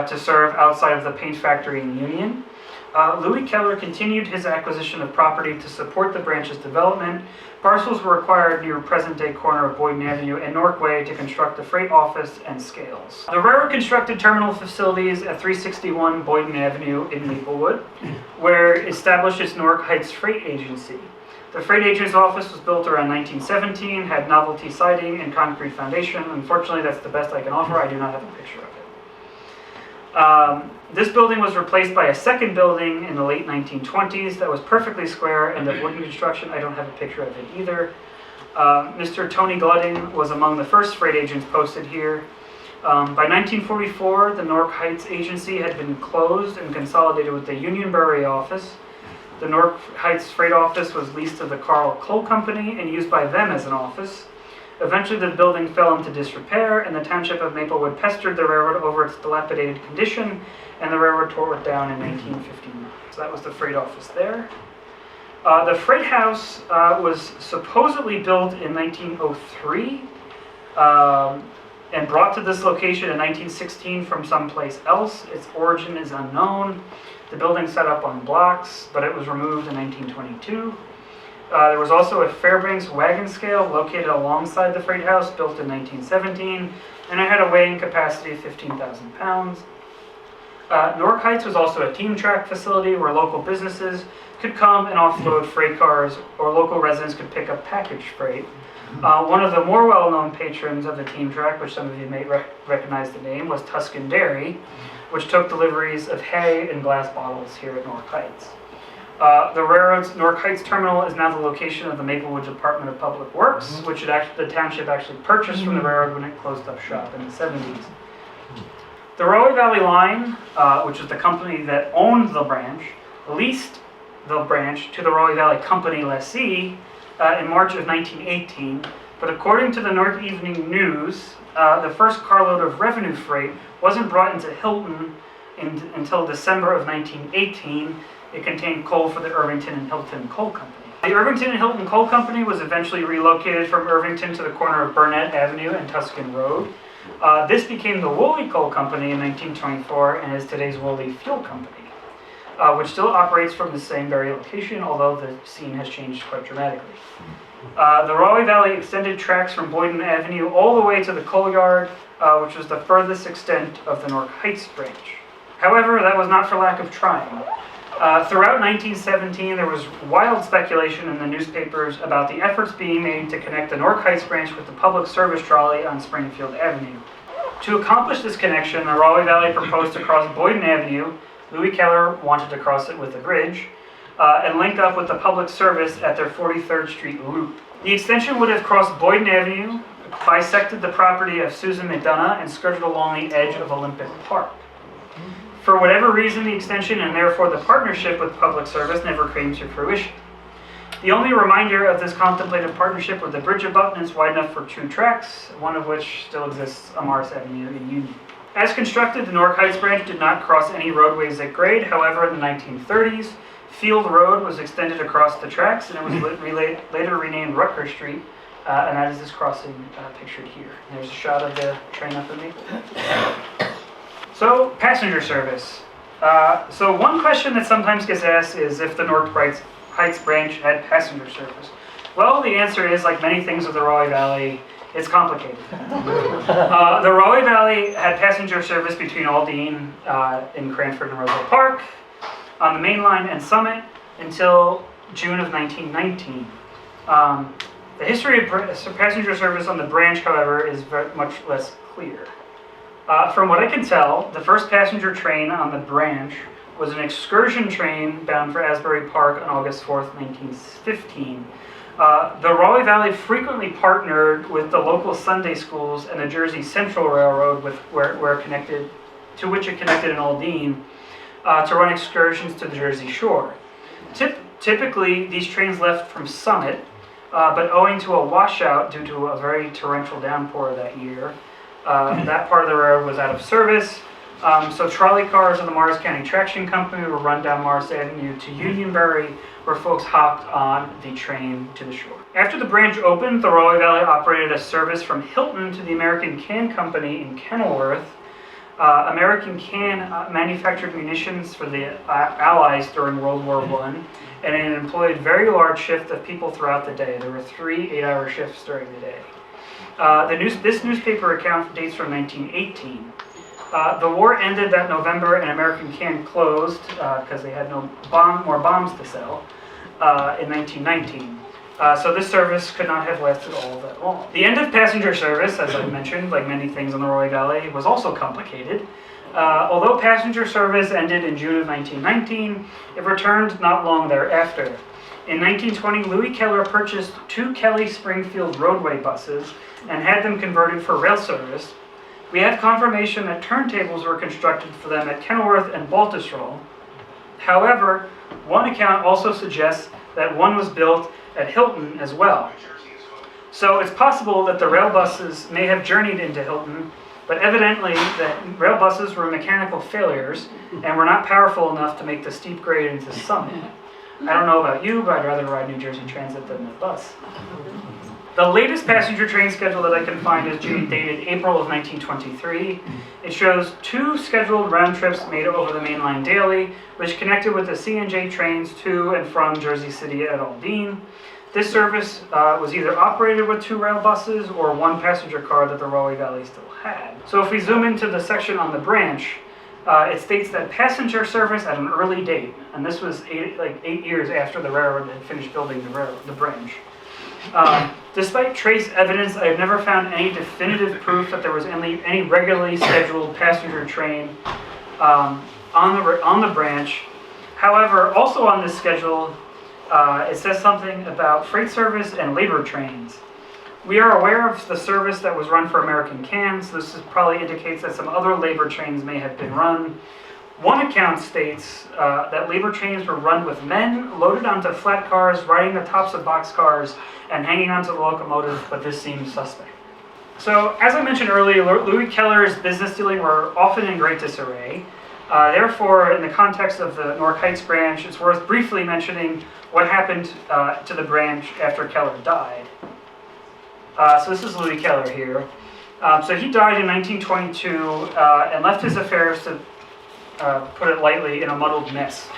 to serve outside of the paint factory in Union. Louis Keller continued his acquisition of property to support the branch's development. Parcels were acquired near present-day corner of Boyden Avenue and Newark Way to construct the freight office and scales. The railroad constructed terminal facilities at 361 Boyden Avenue in Maplewood, where it established its Newark Heights Freight Agency. The freight agent's office was built around 1917, had novelty siding and concrete foundation. Unfortunately, that's the best I can offer. I do not have a picture of it. This building was replaced by a second building in the late 1920s that was perfectly square and of wooden construction. I don't have a picture of it either. Mr. Tony Gludding was among the first freight agents posted here. By 1944, the Newark Heights Agency had been closed and consolidated with the Unionbury office. The Newark Heights Freight Office was leased to the Carl Coal Company and used by them as an office. Eventually, the building fell into disrepair, and the township of Maplewood pestered the railroad over its dilapidated condition, and the railroad tore it down in 1959. So that was the freight office there. The freight house was supposedly built in 1903 and brought to this location in 1916 from someplace else. Its origin is unknown. The building set up on blocks, but it was removed in 1922. There was also a Fairbanks wagon scale located alongside the freight house, built in 1917, and it had a weighing capacity of 15,000 pounds. Newark Heights was also a team track facility where local businesses could come and offload freight cars, or local residents could pick up package freight. One of the more well-known patrons of the team track, which some of you may recognize the name, was Tuscan Dairy, which took deliveries of hay and glass bottles here at Newark Heights. The railroad's Newark Heights terminal is now the location of the Maplewood Department of Public Works, which the township actually purchased from the railroad when it closed up shop in the 70s. The Rahway Valley Line, which is the company that owned the branch, leased the branch to the Rahway Valley Company lessee in March of 1918, but according to the North Evening News, the first carload of revenue freight wasn't brought into Hilton until December of 1918. It contained coal for the Irvington and Hilton Coal Company. The Irvington and Hilton Coal Company was eventually relocated from Irvington to the corner of Burnett Avenue and Tuscan Road. This became the Woolley Coal Company in 1924 and is today's Woolley Fuel Company, which still operates from the same very location, although the scene has changed quite dramatically. The Rahway Valley extended tracks from Boyden Avenue all the way to the coal yard, which was the furthest extent of the Newark Heights Branch. However, that was not for lack of trying. Throughout 1917, there was wild speculation in the newspapers about the efforts being made to connect the Newark Heights Branch with the public service trolley on Springfield Avenue. To accomplish this connection, the Rahway Valley proposed to cross Boyden Avenue. Louis Keller wanted to cross it with a bridge, and link up with the public service at their 43rd Street loop. The extension would have crossed Boyden Avenue, bisected the property of Susan McDonough, and skirted along the edge of Olympic Park. For whatever reason, the extension and therefore the partnership with public service never came to fruition. The only reminder of this contemplated partnership was the bridge abutments wide enough for 2 tracks, one of which still exists on Morris Avenue in Union. As constructed, the Newark Heights Branch did not cross any roadways at grade. However, in the 1930s, Field Road was extended across the tracks, and it was later renamed Rutger Street, and that is this crossing pictured here. There's a shot of the train up in Maple. So, passenger service. So one question that sometimes gets asked is if the Newark Heights Branch had passenger service. Well, the answer is, like many things of the Rahway Valley, it's complicated. The Rahway Valley had passenger service between Aldine in Cranford and Roseville Park, on the main line and Summit, until June of 1919. The history of passenger service on the branch, however, is very much less clear. From what I can tell, the first passenger train on the branch was an excursion train bound for Asbury Park on August 4th, 1915. The Rahway Valley frequently partnered with the local Sunday schools and the Jersey Central Railroad, to which it connected in Aldine, to run excursions to the Jersey Shore. Typically, these trains left from Summit, but owing to a washout due to a very torrential downpour that year, that part of the railroad was out of service. So trolley cars of the Morris County Traction Company were run down Morris Avenue to Unionbury, where folks hopped on the train to the shore. After the branch opened, the Rahway Valley operated a service from Hilton to the American Can Company in Kenilworth. American Can manufactured munitions for the Allies during World War I, and it employed very large shifts of people throughout the day. There were 3 8-hour shifts during the day. This newspaper account dates from 1918. The war ended that November, and American Can closed because they had no more bombs to sell in 1919. So this service could not have lasted all that long. The end of passenger service, as I mentioned, like many things in the Rahway Valley, was also complicated. Although passenger service ended in June of 1919, it returned not long thereafter. In 1920, Louis Keller purchased 2 Kelly Springfield roadway buses and had them converted for rail service. We have confirmation that turntables were constructed for them at Kenilworth and Baltusrol. However, one account also suggests that one was built at Hilton as well. So it's possible that the rail buses may have journeyed into Hilton, but evidently that rail buses were mechanical failures and were not powerful enough to make the steep grade into Summit. I don't know about you, but I'd rather ride New Jersey Transit than the bus. The latest passenger train schedule that I can find is dated April of 1923. It shows 2 scheduled round trips made over the main line daily, which connected with the C&J trains to and from Jersey City at Aldine. This service was either operated with 2 rail buses or 1 passenger car that the Rahway Valley still had. So if we zoom into the section on the branch, it states that passenger service at an early date, and this was 8 years after the railroad had finished building the branch. Despite trace evidence, I have never found any definitive proof that there was any regularly scheduled passenger train on the branch. However, also on this schedule, it says something about freight service and labor trains. We are aware of the service that was run for American cans. This probably indicates that some other labor trains may have been run. One account states that labor trains were run with men loaded onto flat cars, riding the tops of boxcars, and hanging onto the locomotive, but this seems suspect. So, as I mentioned earlier, Louis Keller's business dealing were often in great disarray. Therefore, in the context of the Newark Heights branch, it's worth briefly mentioning what happened to the branch after Keller died. So this is Louis Keller here. So he died in 1922 and left his affairs, to put it lightly, in a muddled mess.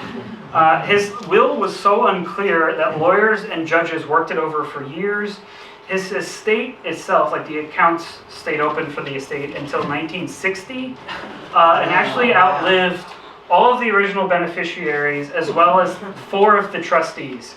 His will was so unclear that lawyers and judges worked it over for years. His estate itself, like the accounts, stayed open for the estate until 1960 and actually outlived all of the original beneficiaries as well as 4 of the trustees.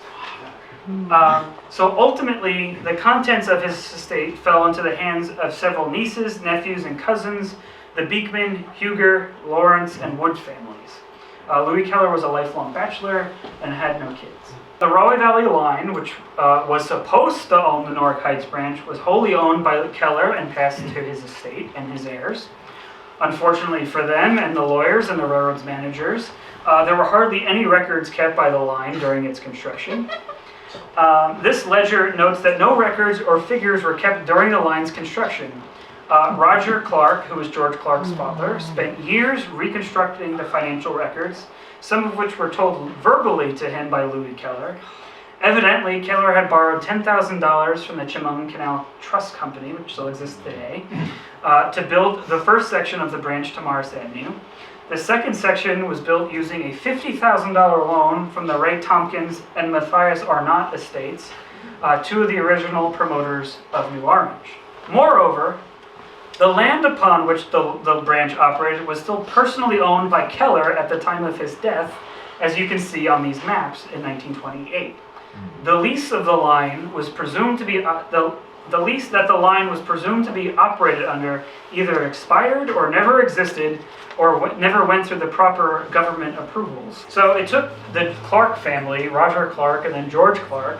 So ultimately, the contents of his estate fell into the hands of several nieces, nephews, and cousins, the Beekman, Huger, Lawrence, and Wood families. Louis Keller was a lifelong bachelor and had no kids. The Rahway Valley line, which was supposed to own the Newark Heights branch, was wholly owned by Keller and passed to his estate and his heirs. Unfortunately for them and the lawyers and the railroad's managers, there were hardly any records kept by the line during its construction. This ledger notes that no records or figures were kept during the line's construction. Roger Clark, who was George Clark's father, spent years reconstructing the financial records, some of which were told verbally to him by Louis Keller. Evidently, Keller had borrowed $10,000 from the Chemung Canal Trust Company, which still exists today, to build the first section of the branch to Morris Avenue. The second section was built using a $50,000 loan from the Ray Tompkins and Matthias Arnott estates, 2 of the original promoters of New Orange. Moreover, the land upon which the branch operated was still personally owned by Keller at the time of his death, as you can see on these maps in 1928. The lease of the line was presumed to be the lease that the line was presumed to be operated under either expired or never existed or never went through the proper government approvals. So it took the Clark family, Roger Clark and then George Clark,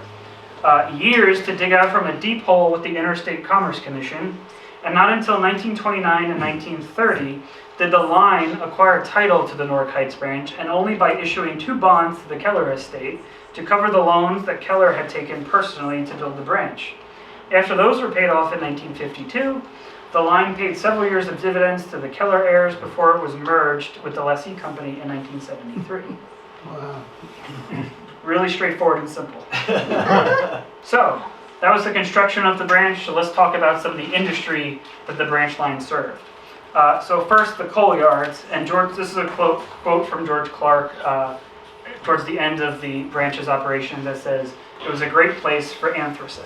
years to dig out from a deep hole with the Interstate Commerce Commission, and not until 1929 and 1930 did the line acquire title to the Newark Heights branch, and only by issuing 2 bonds to the Keller estate to cover the loans that Keller had taken personally to build the branch. After those were paid off in 1952, the line paid several years of dividends to the Keller heirs before it was merged with the lessee company in 1973. Wow. Really straightforward and simple. So, that was the construction of the branch, so let's talk about some of the industry that the branch line served. So first, the coal yards, and George, this is a quote from George Clark towards the end of the branch's operation that says, "It was a great place for anthracite."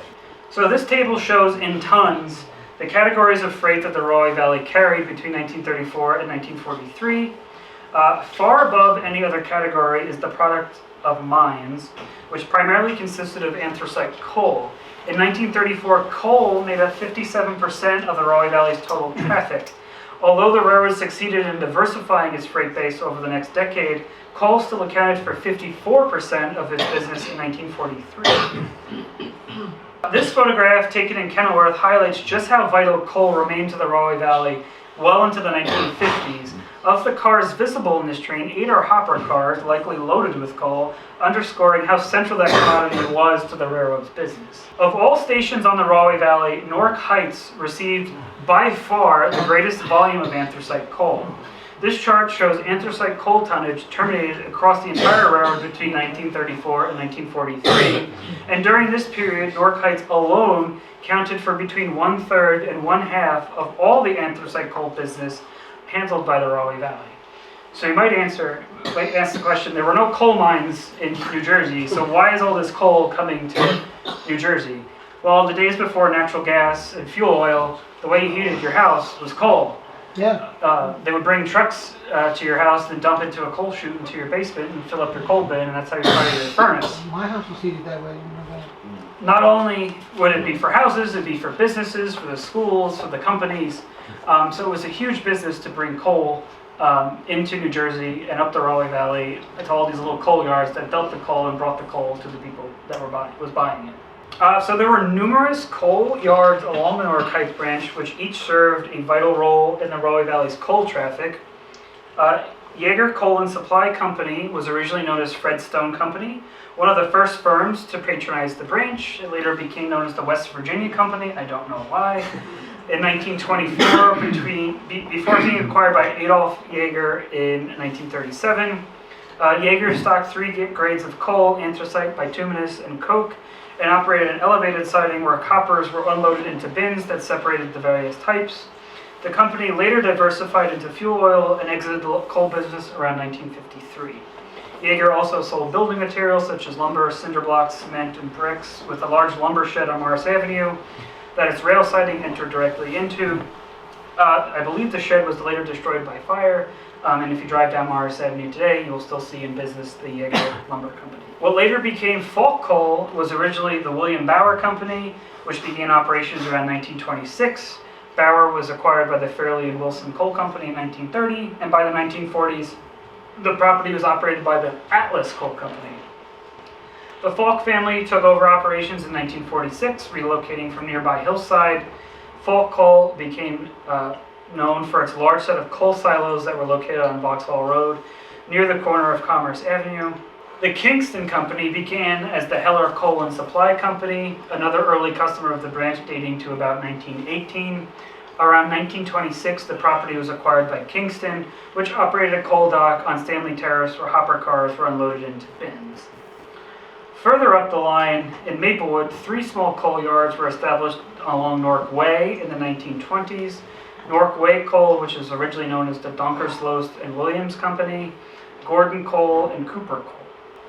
So this table shows in tons the categories of freight that the Rahway Valley carried between 1934 and 1943. Far above any other category is the product of mines, which primarily consisted of anthracite coal. In 1934, coal made up 57% of the Rahway Valley's total traffic. Although the railroad succeeded in diversifying its freight base over the next decade, coal still accounted for 54% of its business in 1943. This photograph, taken in Kenilworth, highlights just how vital coal remained to the Rahway Valley well into the 1950s. Of the cars visible in this train, 8 are hopper cars, likely loaded with coal, underscoring how central that commodity was to the railroad's business. Of all stations on the Rahway Valley, Newark Heights received by far the greatest volume of anthracite coal. This chart shows anthracite coal tonnage terminated across the entire railroad between 1934 and 1943, and during this period, Newark Heights alone counted for between 1/3 and 1/2 of all the anthracite coal business handled by the Rahway Valley. So you might ask the question, there were no coal mines in New Jersey, so why is all this coal coming to New Jersey? Well, the days before natural gas and fuel oil, the way you heated your house was coal. Yeah. They would bring trucks to your house and dump into a coal chute into your basement and fill up your coal bin, and that's how you started your furnace. My house was heated that way, you know that? Not only would it be for houses, it'd be for businesses, for the schools, for the companies. So it was a huge business to bring coal into New Jersey and up the Rahway Valley to all these little coal yards that dumped the coal and brought the coal to the people that was buying it. So there were numerous coal yards along the Newark Heights Branch, which each served a vital role in the Rahway Valley's coal traffic. Yeager Coal and Supply Company was originally known as Fred Stone Company, one of the first firms to patronize the branch. It later became known as the West Virginia Company, I don't know why. In 1924, before being acquired by Adolph Yeager in 1937, Yeager stocked 3 grades of coal, anthracite, bituminous, and coke, and operated an elevated siding where coppers were unloaded into bins that separated the various types. The company later diversified into fuel oil and exited the coal business around 1953. Yeager also sold building materials such as lumber, cinder blocks, cement, and bricks, with a large lumber shed on Morris Avenue that its rail siding entered directly into. I believe the shed was later destroyed by fire, and if you drive down Morris Avenue today, you will still see in business the Yeager Lumber Company. What later became Falk Coal was originally the William Bower Company, which began operations around 1926. Bower was acquired by the Fairley and Wilson Coal Company in 1930, and by the 1940s, the property was operated by the Atlas Coal Company. The Falk family took over operations in 1946, relocating from nearby Hillside. Falk Coal became known for its large set of coal silos that were located on Vauxhall Road, near the corner of Commerce Avenue. The Kingston Company began as the Heller Coal and Supply Company, another early customer of the branch dating to about 1918. Around 1926, the property was acquired by Kingston, which operated a coal dock on Stanley Terrace where hopper cars were unloaded into bins. Further up the line, in Maplewood, 3 small coal yards were established along Newark Way in the 1920s. Newark Way Coal, which is originally known as the Donkerslost and Williams Company, Gordon Coal, and Cooper Coal.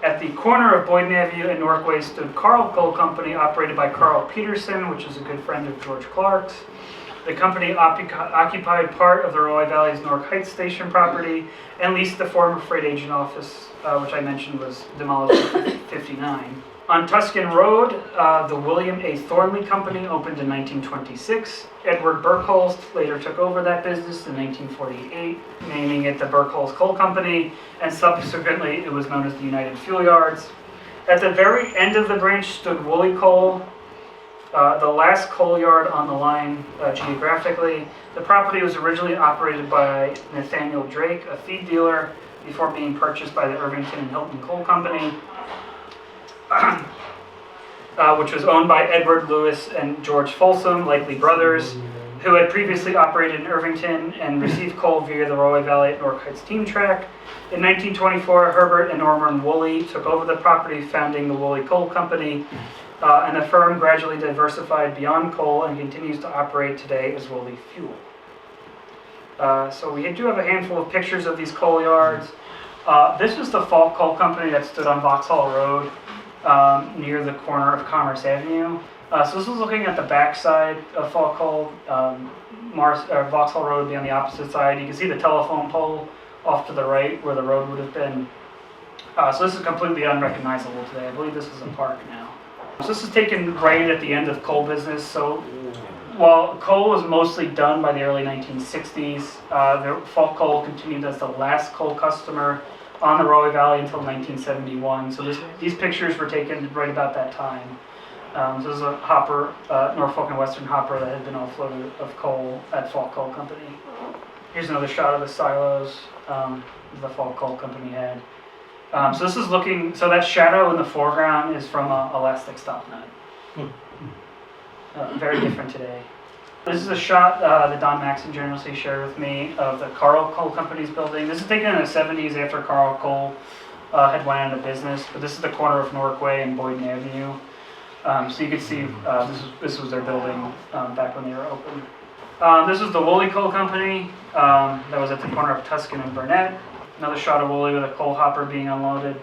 At the corner of Boyden Avenue and Newark Way stood Carl Coal Company, operated by Carl Peterson, which is a good friend of George Clark's. The company occupied part of the Rahway Valley's Newark Heights Station property and leased the former freight agent office, which I mentioned was demolished in 1959. On Tuscan Road, the William A. Thornley Company opened in 1926. Edward Burkholst later took over that business in 1948, naming it the Burkholst Coal Company, and subsequently it was known as the United Fuel Yards. At the very end of the branch stood Woolley Coal, the last coal yard on the line geographically. The property was originally operated by Nathaniel Drake, a feed dealer, before being purchased by the Irvington and Hilton Coal Company, which was owned by Edward Lewis and George Folsom, likely brothers, who had previously operated in Irvington and received coal via the Rahway Valley at Newark Heights Team Track. In 1924, Herbert and Norman Woolley took over the property, founding the Woolley Coal Company, and the firm gradually diversified beyond coal and continues to operate today as Woolley Fuel. So we do have a handful of pictures of these coal yards. This is the Falk Coal Company that stood on Vauxhall Road near the corner of Commerce Avenue. So this is looking at the back side of Falk Coal. Vauxhall Road would be on the opposite side. You can see the telephone pole off to the right where the road would have been. So this is completely unrecognizable today. I believe this is a park now. So this is taken right at the end of coal business. So while coal was mostly done by the early 1960s, the Falk Coal continued as the last coal customer on the Rahway Valley until 1971. So these pictures were taken right about that time. So this is a hopper, Norfolk and Western hopper that had been offloaded of coal at Falk Coal Company. Here's another shot of the silos the Falk Coal Company had. So this is looking, so that shadow in the foreground is from a elastic stop nut. Very different today. This is a shot that Don Maxon generously shared with me of the Carl Coal Company's building. This is taken in the 70s after Carl Coal had went out of business, but this is the corner of Newark Way and Boyden Avenue. So you can see this was their building back when they were open. This is the Woolley Coal Company that was at the corner of Tuscan and Burnett. Another shot of Woolley with a coal hopper being unloaded.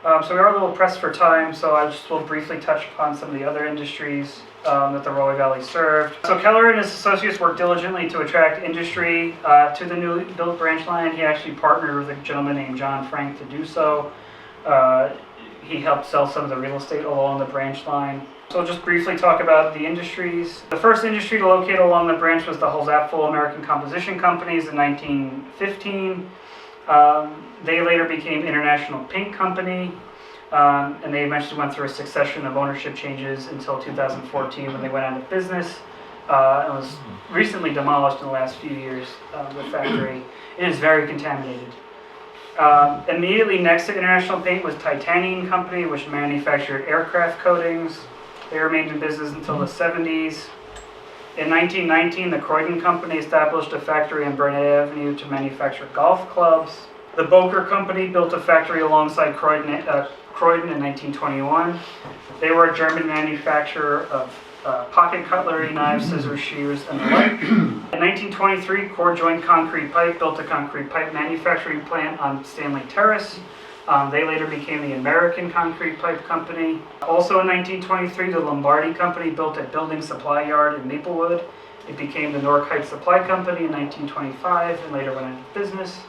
So we are a little pressed for time, so I just will briefly touch upon some of the other industries that the Rahway Valley served. So Keller and his associates worked diligently to attract industry to the newly built branch line. He actually partnered with a gentleman named John Frank to do so. he helped sell some of the real estate along the branch line. So I'll just briefly talk about the industries. The first industry to locate along the branch was the Hulzapfel American Composition Companies in 1915. They later became International Paint Company, and they eventually went through a succession of ownership changes until 2014 when they went out of business. It was recently demolished in the last few years, the factory. It is very contaminated. Immediately next to International Paint was Titanium Company, which manufactured aircraft coatings. They remained in business until the 70s. In 1919, the Croydon Company established a factory on Burnett Avenue to manufacture golf clubs. The Boker Company built a factory alongside Croydon in 1921. They were a German manufacturer of pocket cutlery, knives, scissors, shears, and the like. In 1923, Core Joint Concrete Pipe built a concrete pipe manufacturing plant on Stanley Terrace. They later became the American Concrete Pipe Company. Also in 1923, the Lombardi Company built a building supply yard in Maplewood. It became the Newark Heights Supply Company in 1925 and later went into business.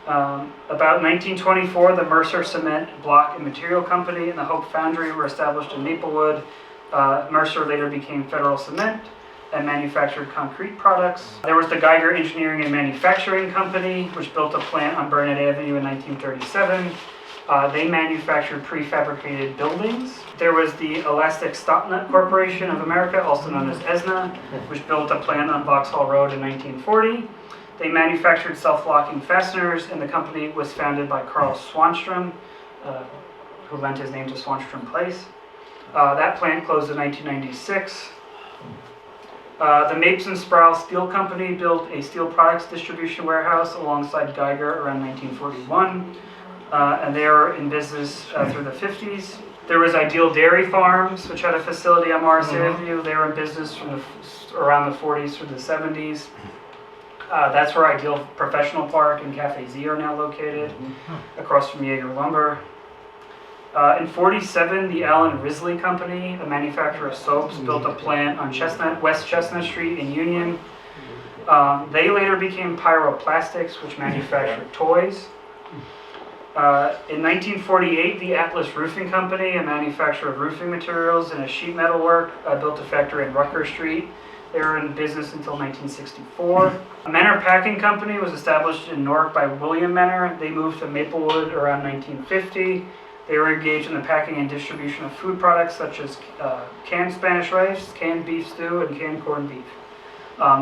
About 1924, the Mercer Cement Block and Material Company and the Hope Foundry were established in Maplewood. Mercer later became Federal Cement and manufactured concrete products. There was the Geiger Engineering and Manufacturing Company, which built a plant on Burnett Avenue in 1937. They manufactured prefabricated buildings. There was the Elastic Stopnut Corporation of America, also known as ESNA, which built a plant on Vauxhall Road in 1940. They manufactured self-locking fasteners, and the company was founded by Carl Swanstrom, who lent his name to Swanstrom Place. That plant closed in 1996. The Mapes and Sproul Steel Company built a steel products distribution warehouse alongside Geiger around 1941, and they were in business through the 50s. There was Ideal Dairy Farms, which had a facility on Morris Avenue. They were in business from around the 40s through the 70s. That's where Ideal Professional Park and Cafe Z are now located, across from Jaeger Lumber. In 47, the Allen Risley Company, a manufacturer of soaps, built a plant on West Chestnut Street in Union. They later became Pyroplastics, which manufactured toys. In 1948, the Atlas Roofing Company, a manufacturer of roofing materials and a sheet metal work, built a factory in Rucker Street. They were in business until 1964. Menor Packing Company was established in Newark by William Menor. They moved to Maplewood around 1950. They were engaged in the packing and distribution of food products such as canned Spanish rice, canned beef stew, and canned corned beef.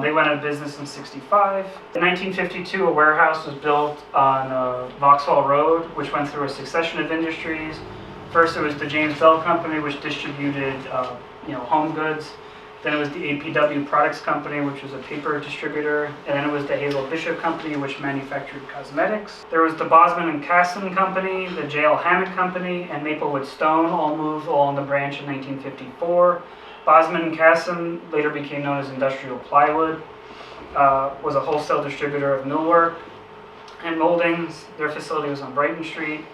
They went out of business in 65. In 1952, a warehouse was built on Vauxhall Road, which went through a succession of industries. First, it was the James Bell Company, which distributed home goods. Then it was the APW Products Company, which was a paper distributor. And then it was the Hazel Bishop Company, which manufactured cosmetics. There was the Bosman and Casson Company, the J.L. Hammett Company, and Maplewood Stone all moved along the branch in 1954. Bosman and Casson later became known as Industrial Plywood, was a wholesale distributor of millwork and moldings. Their facility was on Brighton Street.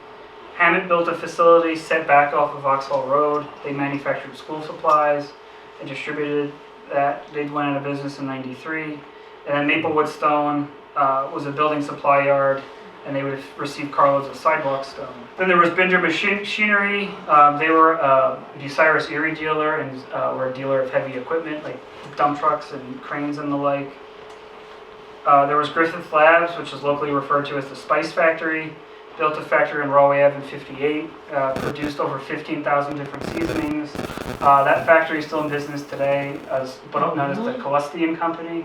Hammett built a facility set back off of Vauxhall Road. They manufactured school supplies and distributed that. They went out of business in 93. And then Maplewood Stone was a building supply yard, and they would receive carloads of sidewalk stone. Then there was Binder Machinery. They were a Bucyrus Erie dealer and were a dealer of heavy equipment like dump trucks and cranes and the like. There was Griffith Labs, which is locally referred to as the Spice Factory. Built a factory on Rahway Avenue 58, produced over 15,000 different seasonings. That factory is still in business today, known as the Callustian Company.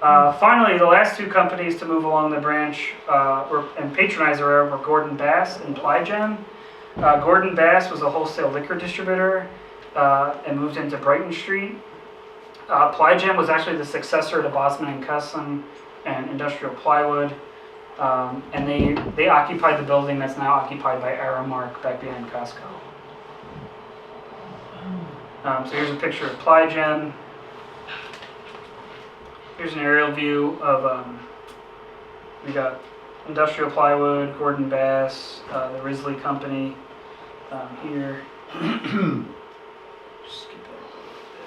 Finally, the last two companies to move along the branch and patronize the railroad were Gordon Bass and Plygem. Gordon Bass was a wholesale liquor distributor and moved into Brighton Street. Plygem was actually the successor to Bosman and Casson and Industrial Plywood. And they occupied the building that's now occupied by Aramark back behind Costco. So here's a picture of Plygem. Here's an aerial view of, we got Industrial Plywood, Gordon Bass, the Risley Company here. Just skip that a little bit.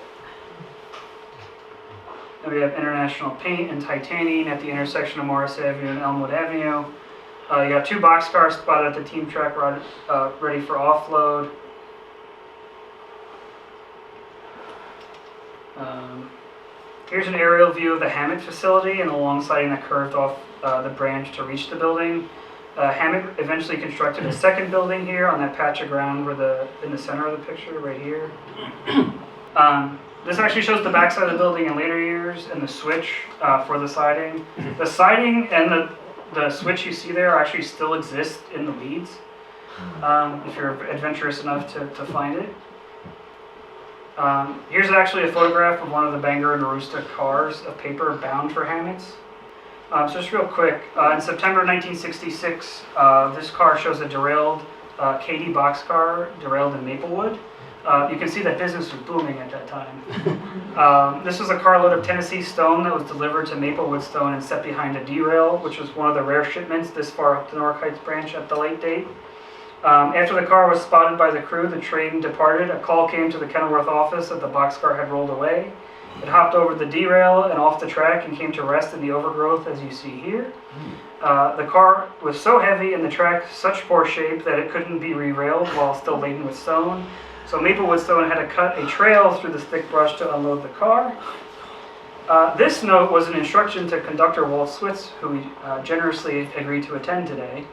And we have International Paint and Titanium at the intersection of Morris Avenue and Elmwood Avenue. You got 2 boxcars spotted at the team track ready for offload. Here's an aerial view of the Hammett facility and the long siding that curved off the branch to reach the building. Hammett eventually constructed a second building here on that patch of ground where in the center of the picture, right here. This actually shows the backside of the building in later years and the switch for the siding. The siding and the switch you see there actually still exist in the weeds, if you're adventurous enough to find it. Here's actually a photograph of one of the Bangor and Aroostook cars of paper bound for Hammett's. So just real quick, in September 1966, this car shows a derailed Katy boxcar derailed in Maplewood. You can see that business was booming at that time. This was a carload of Tennessee stone that was delivered to Maplewood Stone and set behind a derail, which was one of the rare shipments this far up the Newark Heights Branch at the late date. After the car was spotted by the crew, the train departed. A call came to the Kenilworth office that the boxcar had rolled away. It hopped over the derail and off the track and came to rest in the overgrowth as you see here. The car was so heavy and the track such poor shape that it couldn't be re-railed while still laden with stone. So Maplewood Stone had to cut a trail through the thick brush to unload the car. This note was an instruction to conductor Walt Switz, who generously agreed to attend today.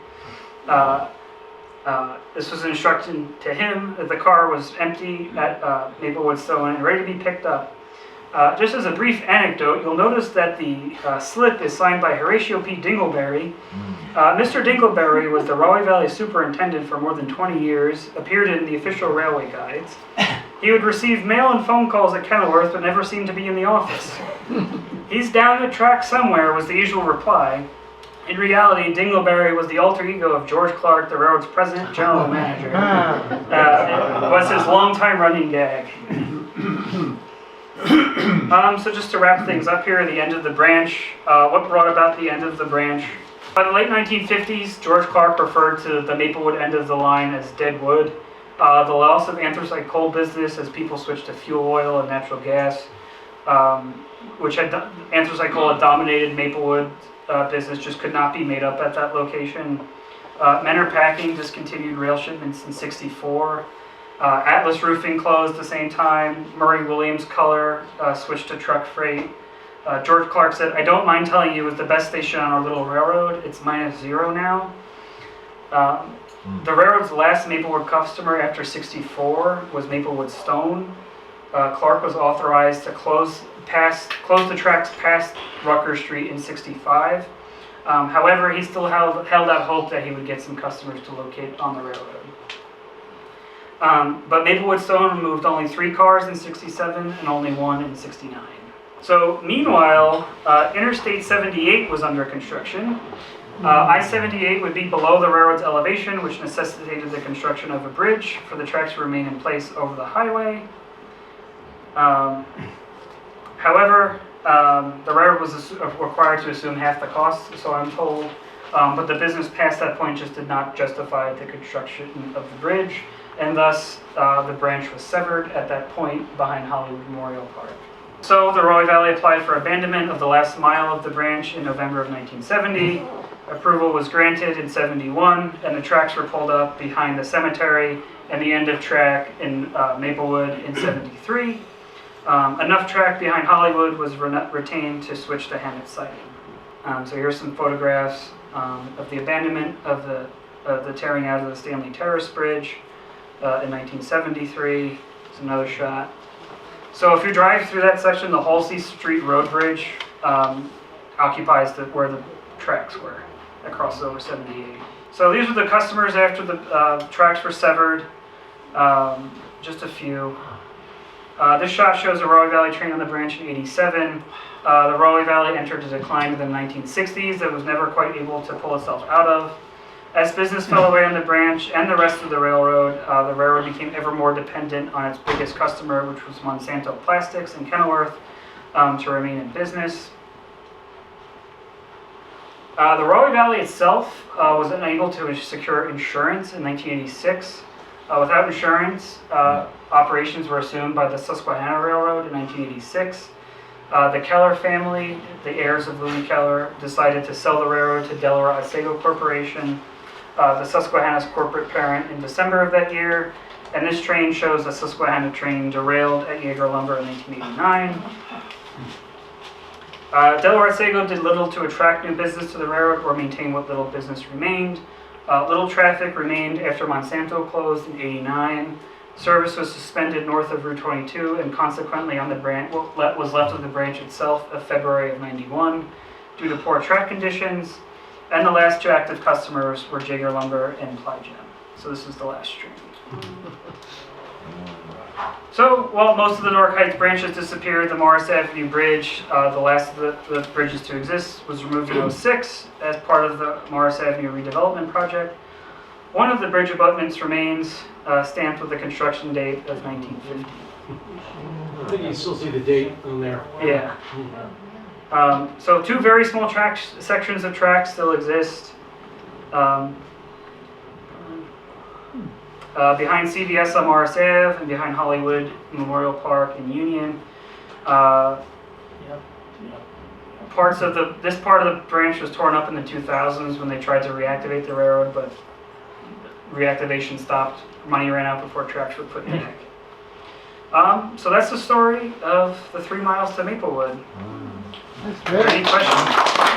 This was an instruction to him that the car was empty at Maplewood Stone and ready to be picked up. Just as a brief anecdote, you'll notice that the slip is signed by Horatio P. Dingleberry. Mr. Dingleberry was the Rahway Valley superintendent for more than 20 years, appeared in the official railway guides. He would receive mail and phone calls at Kenilworth, but never seemed to be in the office. "He's down the track somewhere," was the usual reply. In reality, Dingleberry was the alter ego of George Clark, the railroad's president general manager. It was his longtime running gag. So just to wrap things up here, the end of the branch. What brought about the end of the branch? By the late 1950s, George Clark referred to the Maplewood end of the line as dead wood. The loss of anthracite coal business as people switched to fuel oil and natural gas, which anthracite coal had dominated Maplewood business, just could not be made up at that location. Menor Packing discontinued rail shipments in '64. Atlas Roofing closed at the same time. Murray Williams Color switched to truck freight. George Clark said, "I don't mind telling you it was the best station on our little railroad. It's -0 now." The railroad's last Maplewood customer after '64 was Maplewood Stone. Clark was authorized to close the tracks past Rucker Street in '65. However, he still held out hope that he would get some customers to locate on the railroad. But Maplewood Stone removed only 3 cars in '67 and only 1 in '69. So meanwhile, Interstate 78 was under construction. I-78 would be below the railroad's elevation, which necessitated the construction of a bridge for the tracks to remain in place over the highway. However, the railroad was required to assume half the cost, so I'm told, but the business past that point just did not justify the construction of the bridge, and thus the branch was severed at that point behind Hollywood Memorial Park. So the Rahway Valley applied for abandonment of the last mile of the branch in November of 1970. Approval was granted in '71, and the tracks were pulled up behind the cemetery and the end of track in Maplewood in '73. Enough track behind Hollywood was retained to switch to Hammett siding. So here's some photographs of the abandonment of the tearing out of the Stanley Terrace Bridge in 1973. Here's another shot. So if you drive through that section, the Halsey Street Road Bridge occupies where the tracks were that crossed over 78. So these were the customers after the tracks were severed. Just a few. This shot shows a Rahway Valley train on the branch in '87. The Rahway Valley entered a decline in the 1960s that was never quite able to pull itself out of. As business fell away on the branch and the rest of the railroad became ever more dependent on its biggest customer, which was Monsanto Plastics in Kenilworth, to remain in business. The Rahway Valley itself was unable to secure insurance in 1986. Without insurance, operations were assumed by the Susquehanna Railroad in 1986. The Keller family, the heirs of Louis Keller, decided to sell the railroad to Delaware-Otsego Corporation, the Susquehanna's corporate parent, in December of that year. And this train shows a Susquehanna train derailed at Yeager Lumber in 1989. Delaware-Otsego did little to attract new business to the railroad or maintain what little business remained. Little traffic remained after Monsanto closed in '89. Service was suspended north of Route 22 and consequently on the branch, what was left of the branch itself of February of '91 due to poor track conditions. And the last two active customers were Yeager Lumber and Plygem. So this is the last train. So, while most of the Newark Heights branches disappeared, the Morris Avenue Bridge, the last of the bridges to exist, was removed in '06 as part of the Morris Avenue redevelopment project. One of the bridge abutments remains stamped with the construction date of 1950. I think you still see the date on there. Yeah. So two very small sections of tracks still exist. Behind CVS on Morris Ave and behind Hollywood Memorial Park in Union. Parts of this part of the branch was torn up in the 2000s when they tried to reactivate the railroad, but reactivation stopped. Money ran out before tracks were put in back. So that's the story of the 3 miles to Maplewood. That's great. Any questions?